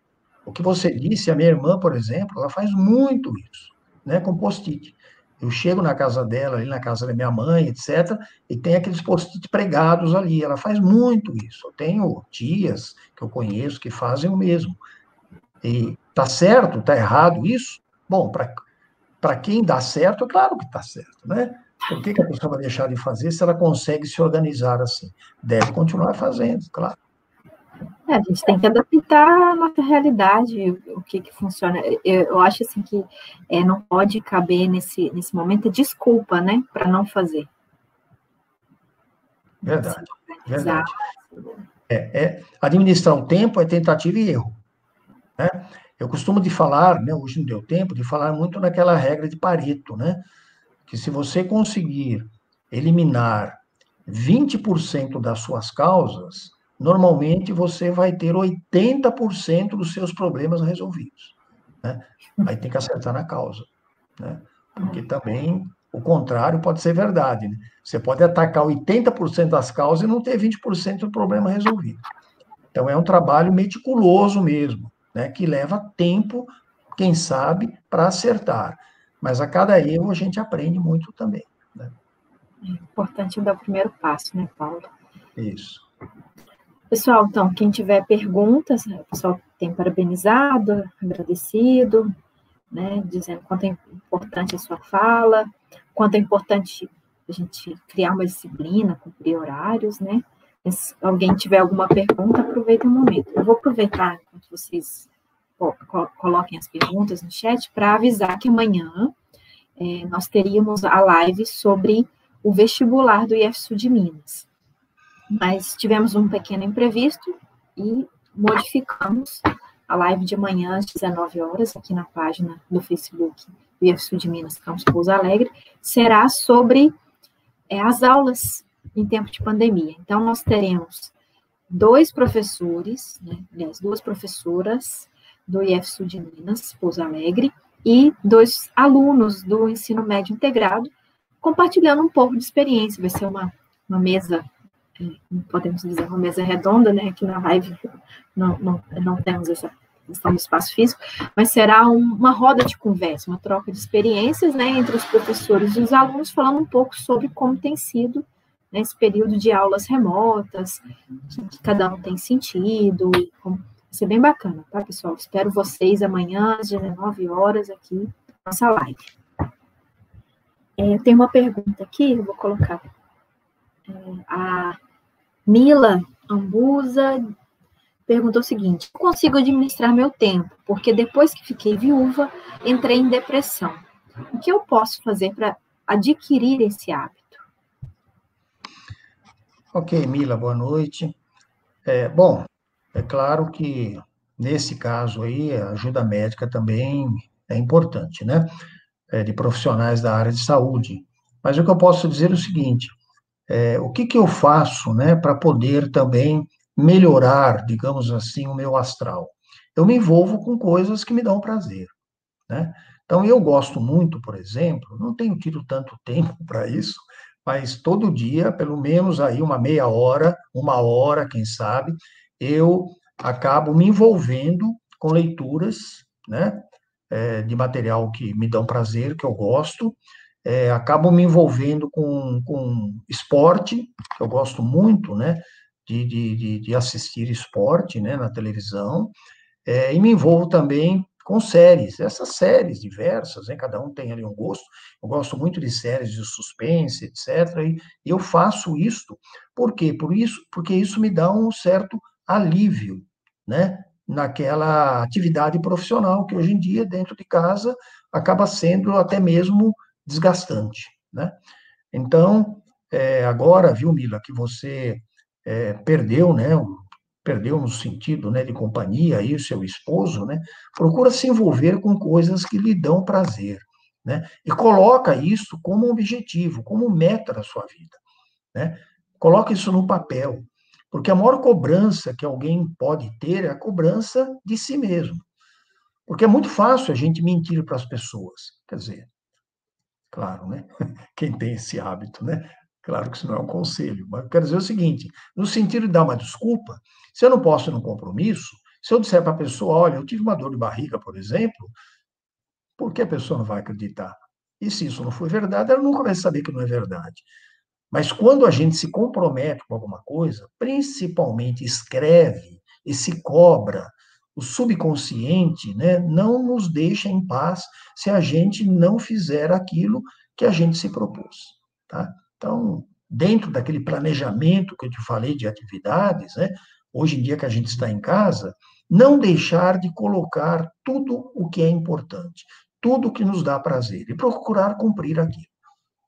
O que você disse, a minha irmã, por exemplo, ela faz muito isso, né? Com post-it. Eu chego na casa dela, ali na casa da minha mãe, etc., e tem aqueles post-it pregados ali. Ela faz muito isso. Eu tenho tias que eu conheço que fazem o mesmo. E tá certo, tá errado isso? Bom, para quem dá certo, é claro que está certo, né? Por que a pessoa vai deixar de fazer se ela consegue se organizar assim? Deve continuar fazendo, claro. A gente tem que adaptar a nossa realidade, o que funciona. Eu acho assim que não pode caber nesse momento desculpa, né, para não fazer. Verdade, verdade. Administrar o tempo é tentativa e erro, né? Eu costumo de falar, né, hoje não deu tempo, de falar muito naquela regra de Pareto, né? Que se você conseguir eliminar 20% das suas causas, normalmente você vai ter 80% dos seus problemas resolvidos, né? Aí tem que acertar na causa, né? Porque também o contrário pode ser verdade, né? Você pode atacar 80% das causas e não ter 20% do problema resolvido. Então é um trabalho meticuloso mesmo, né? Que leva tempo, quem sabe, para acertar. Mas a cada erro a gente aprende muito também, né? É importante dar o primeiro passo, né, Paulo? Isso. Pessoal, então, quem tiver perguntas, né, o pessoal tem parabenizado, agradecido, né, dizendo quanto é importante a sua fala, quanto é importante a gente criar uma disciplina, cumprir horários, né? Se alguém tiver alguma pergunta, aproveita o momento. Eu vou aproveitar enquanto vocês coloquem as perguntas no chat para avisar que amanhã nós teríamos a live sobre o vestibular do IFSU de Minas. Mas tivemos um pequeno imprevisto e modificamos a live de amanhã às 19 horas, aqui na página do Facebook do IFSU de Minas, Campus Pouso Alegre, será sobre as aulas em tempo de pandemia. Então, nós teremos 2 professores, né, aliás, 2 professoras do IFSU de Minas, Pouso Alegre, e 2 alunos do ensino médio integrado, compartilhando um pouco de experiência. Vai ser uma mesa, podemos dizer, uma mesa redonda, né? Aqui na live não temos essa questão do espaço físico, mas será uma roda de conversa, uma troca de experiências, né, entre os professores e os alunos, falando um pouco sobre como tem sido, né, esse período de aulas remotas, que cada um tem sentido, vai ser bem bacana, tá, pessoal? Espero vocês amanhã, às 19 horas, aqui, nossa live. Tem uma pergunta aqui, eu vou colocar. A Mila Ambusa perguntou o seguinte: eu consigo administrar meu tempo, porque depois que fiquei viúva, entrei em depressão. O que eu posso fazer para adquirir esse hábito? Ok, Mila, boa noite. Bom, é claro que nesse caso aí, a ajuda médica também é importante, né? De profissionais da área de saúde. Mas o que eu posso dizer é o seguinte, o que que eu faço, né, para poder também melhorar, digamos assim, o meu astral? Eu me envolvo com coisas que me dão prazer, né? Então, eu gosto muito, por exemplo, não tenho tido tanto tempo para isso, mas todo dia, pelo menos aí uma meia hora, uma hora, quem sabe, eu acabo me envolvendo com leituras, né, de material que me dão prazer, que eu gosto, acabo me envolvendo com esporte, que eu gosto muito, né, de assistir esporte, né, na televisão, e me envolvo também com séries, essas séries diversas, né? Cada um tem ali um gosto. Eu gosto muito de séries de suspense, etc. E eu faço isso, por quê? Porque isso me dá um certo alívio, né? Naquela atividade profissional que hoje em dia, dentro de casa, acaba sendo até mesmo desgastante, né? Então, agora, viu, Mila, que você perdeu, né, perdeu no sentido, né, de companhia, aí o seu esposo, né, procura se envolver com coisas que lhe dão prazer, né, e coloca isso como objetivo, como meta da sua vida, né, coloca isso no papel, porque a maior cobrança que alguém pode ter é a cobrança de si mesmo, porque é muito fácil a gente mentir para as pessoas, quer dizer, claro, né? Quem tem esse hábito, né? Claro que isso não é um conselho, mas eu quero dizer o seguinte: no sentido de dar uma desculpa, se eu não posso ir num compromisso, se eu disser para a pessoa, olha, eu tive uma dor de barriga, por exemplo, por que a pessoa não vai acreditar? E se isso não for verdade, ela nunca vai saber que não é verdade. Mas quando a gente se compromete com alguma coisa, principalmente escreve e se cobra, o subconsciente, né, não nos deixa em paz se a gente não fizer aquilo que a gente se propôs, tá? Então, dentro daquele planejamento que eu te falei de atividades, né, hoje em dia que a gente está em casa, não deixar de colocar tudo o que é importante, tudo o que nos dá prazer e procurar cumprir aquilo,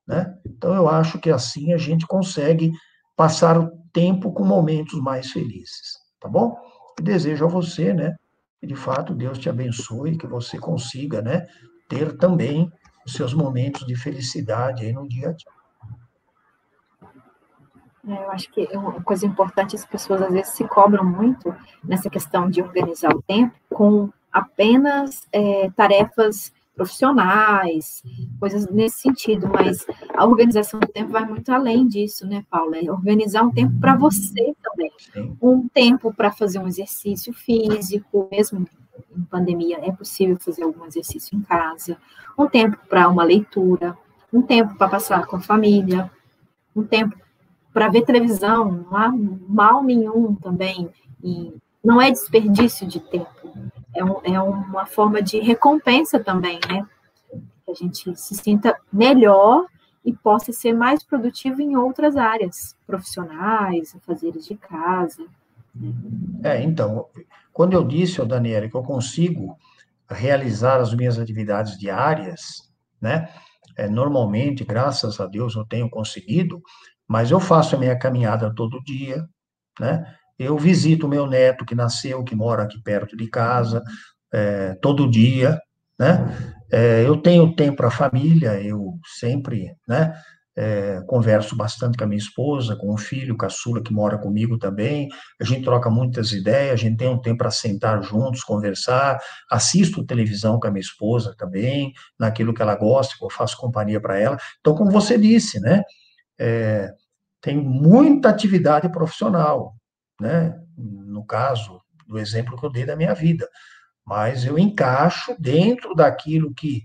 né? Então, eu acho que assim a gente consegue passar o tempo com momentos mais felizes, tá bom? E desejo a você, né, que de fato Deus te abençoe, que você consiga, né, ter também os seus momentos de felicidade aí no dia a dia. Eu acho que uma coisa importante, as pessoas às vezes se cobram muito nessa questão de organizar o tempo com apenas tarefas profissionais, coisas nesse sentido, mas a organização do tempo vai muito além disso, né, Paula? É organizar um tempo para você também, Sim. um tempo para fazer um exercício físico, mesmo em pandemia é possível fazer algum exercício em casa, um tempo para uma leitura, um tempo para passar com a família, um tempo para ver televisão, não há mal nenhum também, e não é desperdício de tempo, é uma forma de recompensa também, né? Que a gente se sinta melhor e possa ser mais produtivo em outras áreas, profissionais, afazeres de casa. Então, quando eu disse, Daniela, que eu consigo realizar as minhas atividades diárias, né? Normalmente, graças a Deus, eu tenho conseguido, mas eu faço a minha caminhada todo dia, né? Eu visito o meu neto que nasceu, que mora aqui perto de casa, todo dia, né? Eu tenho tempo para a família, eu sempre, né? Converso bastante com a minha esposa, com o filho, caçula que mora comigo também. A gente troca muitas ideias, a gente tem um tempo para sentar juntos, conversar. Assisto televisão com a minha esposa também, naquilo que ela gosta, que eu faço companhia para ela. Então, como você disse, né? Tem muita atividade profissional, né? No caso do exemplo que eu dei da minha vida, mas eu encaixo dentro daquilo que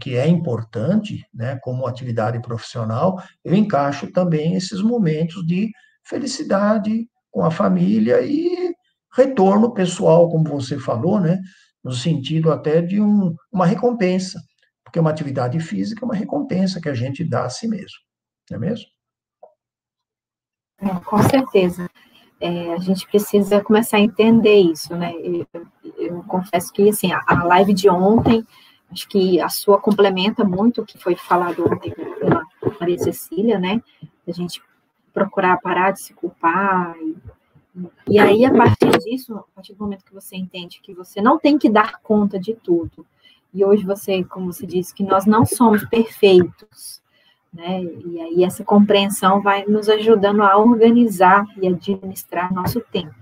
é importante, né? Como atividade profissional, eu encaixo também esses momentos de felicidade com a família e retorno pessoal, como você falou, né? No sentido até de uma recompensa, porque uma atividade física é uma recompensa que a gente dá a si mesmo, não é mesmo? Com certeza. A gente precisa começar a entender isso, né? Eu confesso que, assim, a live de ontem, acho que a sua complementa muito o que foi falado ontem pela Maria Cecília, né? A gente procurar parar de se culpar E aí, a partir disso, a partir do momento que você entende que você não tem que dar conta de tudo, e hoje você, como você disse, que nós não somos perfeitos, né? E aí essa compreensão vai nos ajudando a organizar e administrar nosso tempo,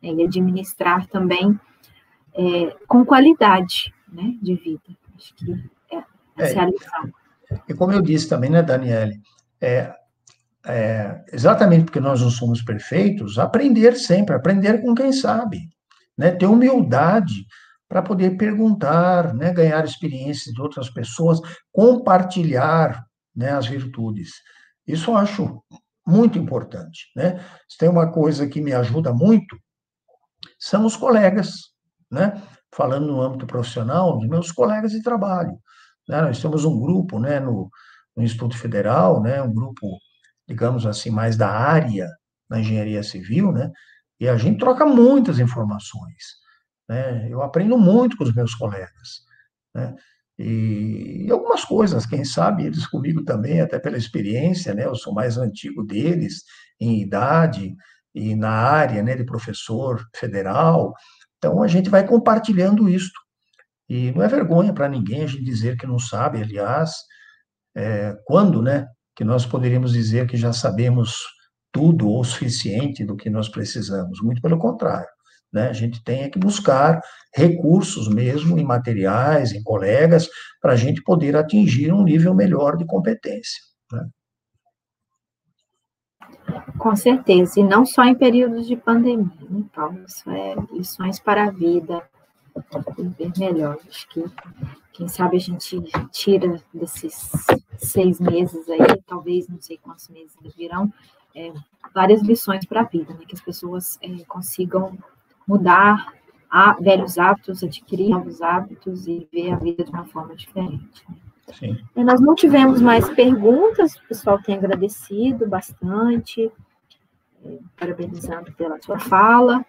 né? E administrar também com qualidade, né, de vida. Acho que essa é a lição. E como eu disse também, né, Daniele, exatamente porque nós não somos perfeitos, aprender sempre, aprender com quem sabe, né, ter humildade para poder perguntar, né, ganhar experiências de outras pessoas, compartilhar, né, as virtudes. Isso eu acho muito importante, né? Se tem uma coisa que me ajuda muito, são os colegas, né? Falando no âmbito profissional, os meus colegas de trabalho, né? Nós temos um grupo, né, no Instituto Federal, né, um grupo, digamos assim, mais da área da engenharia civil, né? E a gente troca muitas informações, né? Eu aprendo muito com os meus colegas, né? E algumas coisas, quem sabe, eles comigo também, até pela experiência, né? Eu sou mais antigo deles em idade e na área, né, de professor federal. Então, a gente vai compartilhando isso. E não é vergonha para ninguém a gente dizer que não sabe, aliás, quando, né, que nós poderíamos dizer que já sabemos tudo ou o suficiente do que nós precisamos? Muito pelo contrário, né? A gente tem que buscar recursos mesmo em materiais, em colegas, para a gente poder atingir um nível melhor de competência, né? Com certeza, e não só em períodos de pandemia, né, Paulo? Isso é lições para a vida, viver melhor. Acho que, quem sabe, a gente tira desses 6 meses aí, talvez, não sei quantos meses virão, várias lições para a vida, né? Que as pessoas consigam mudar velhos hábitos, adquirir novos hábitos e ver a vida de uma forma diferente. Sim. Nós não tivemos mais perguntas, o pessoal tem agradecido bastante, parabenizando pela sua fala.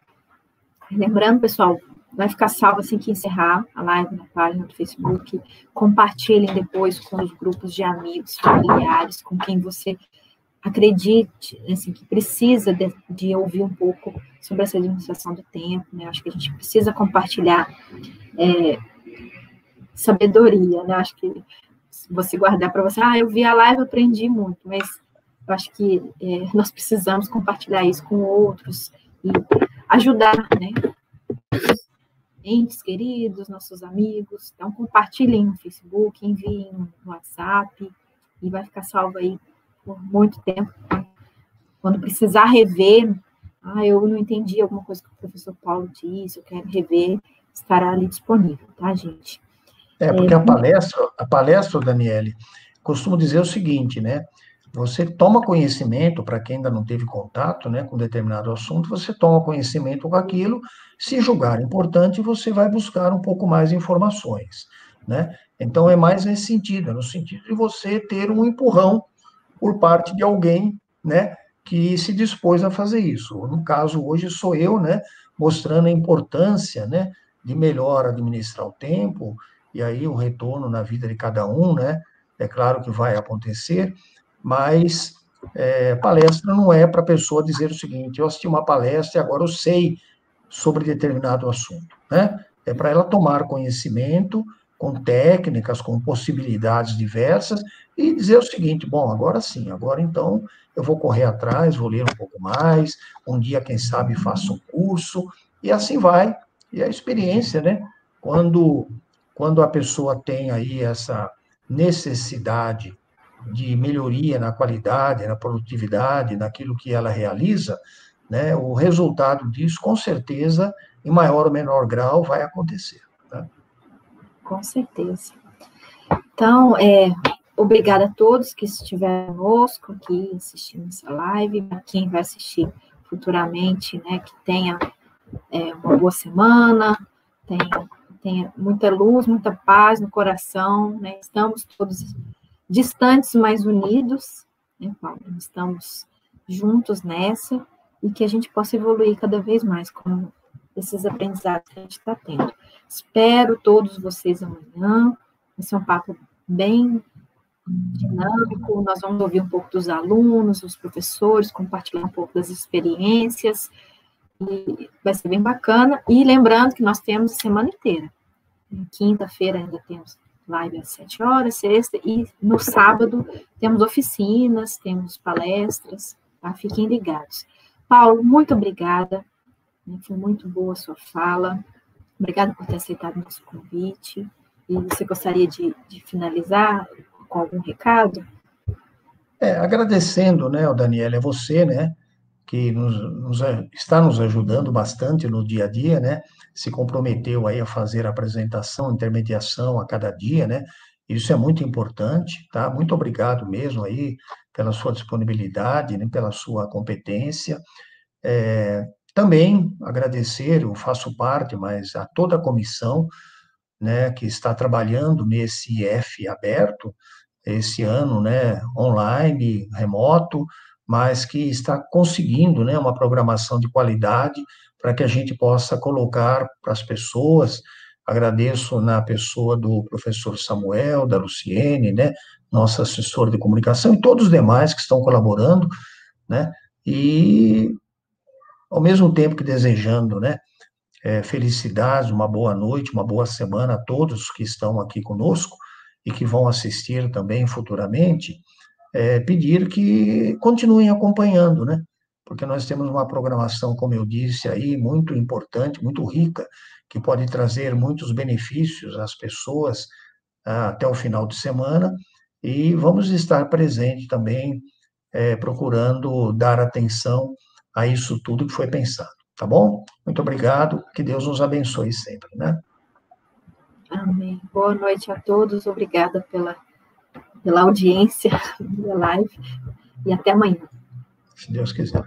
Lembrando, pessoal, vai ficar salvo assim que encerrar a live na página do Facebook. Compartilhem depois com os grupos de amigos, familiares, com quem você acredite, assim, que precisa de ouvir um pouco sobre essa administração do tempo, né? Acho que a gente precisa compartilhar sabedoria, né? Acho que se você guardar para você, eu vi a live, aprendi muito, mas eu acho que nós precisamos compartilhar isso com outros e ajudar, né? Entes queridos, nossos amigos. Então, compartilhem no Facebook, enviem no WhatsApp e vai ficar salvo aí por muito tempo. Quando precisar rever, eu não entendi alguma coisa que o professor Paulo disse, eu quero rever, estará ali disponível, tá, gente? Porque a palestra, Daniele, costumo dizer o seguinte, né? Você toma conhecimento, para quem ainda não teve contato, né, com determinado assunto, você toma conhecimento com aquilo, se julgar importante, você vai buscar um pouco mais de informações, né? Então, é mais nesse sentido, no sentido de você ter um empurrão por parte de alguém, né, que se dispôs a fazer isso. No caso, hoje, sou eu, né, mostrando a importância, né, de melhor administrar o tempo, e aí o retorno na vida de cada um, né, é claro que vai acontecer, mas palestra não é para a pessoa dizer o seguinte, eu assisti uma palestra e agora eu sei sobre determinado assunto, né? É para ela tomar conhecimento com técnicas, com possibilidades diversas e dizer o seguinte, bom, agora sim, agora então eu vou correr atrás, vou ler um pouco mais, um dia, quem sabe, faço um curso, e assim vai. E a experiência, né? Quando a pessoa tem aí essa necessidade de melhoria na qualidade, na produtividade, naquilo que ela realiza, né, o resultado disso, com certeza, em maior ou menor grau, vai acontecer. Tá? Com certeza. Então, obrigada a todos que estiveram conosco aqui assistindo essa live, a quem vai assistir futuramente, né, que tenha uma boa semana, tenha muita luz, muita paz no coração, né? Estamos todos distantes, mas unidos, né, Paulo? Estamos juntos nessa e que a gente possa evoluir cada vez mais com esses aprendizados que a gente está tendo. Espero todos vocês amanhã. Vai ser um papo bem dinâmico. Nós vamos ouvir um pouco dos alunos, dos professores, compartilhar um pouco das experiências E vai ser bem bacana. E lembrando que nós temos a semana inteira. Quinta-feira ainda temos live às 7 horas, sexta, e no sábado temos oficinas, temos palestras, tá? Fiquem ligados. Paulo, muito obrigada. Foi muito boa a sua fala. Obrigada por ter aceitado o nosso convite. E você gostaria de finalizar com algum recado? Agradecendo, né, o Daniel, é você, né, que está nos ajudando bastante no dia a dia, né, se comprometeu aí a fazer a apresentação, intermediação a cada dia, né, isso é muito importante, tá? Muito obrigado mesmo aí pela sua disponibilidade, né, pela sua competência. Também agradecer, eu faço parte, mas a toda a comissão, né, que está trabalhando nesse IF aberto, esse ano, né, online, remoto, mas que está conseguindo, né, uma programação de qualidade para que a gente possa colocar para as pessoas. Agradeço na pessoa do professor Samuel, da Luciene, né, nosso assessor de comunicação, e todos os demais que estão colaborando, né, e ao mesmo tempo que desejando, né, felicidades, uma boa noite, uma boa semana a todos que estão aqui conosco e que vão assistir também futuramente, pedir que continuem acompanhando, né? Porque nós temos uma programação, como eu disse aí, muito importante, muito rica, que pode trazer muitos benefícios às pessoas até o final de semana, e vamos estar presente também, procurando dar atenção a isso tudo que foi pensado, tá bom? Muito obrigado, que Deus nos abençoe sempre, né? Amém. Boa noite a todos, obrigada pela audiência da live, e até amanhã. Se Deus quiser.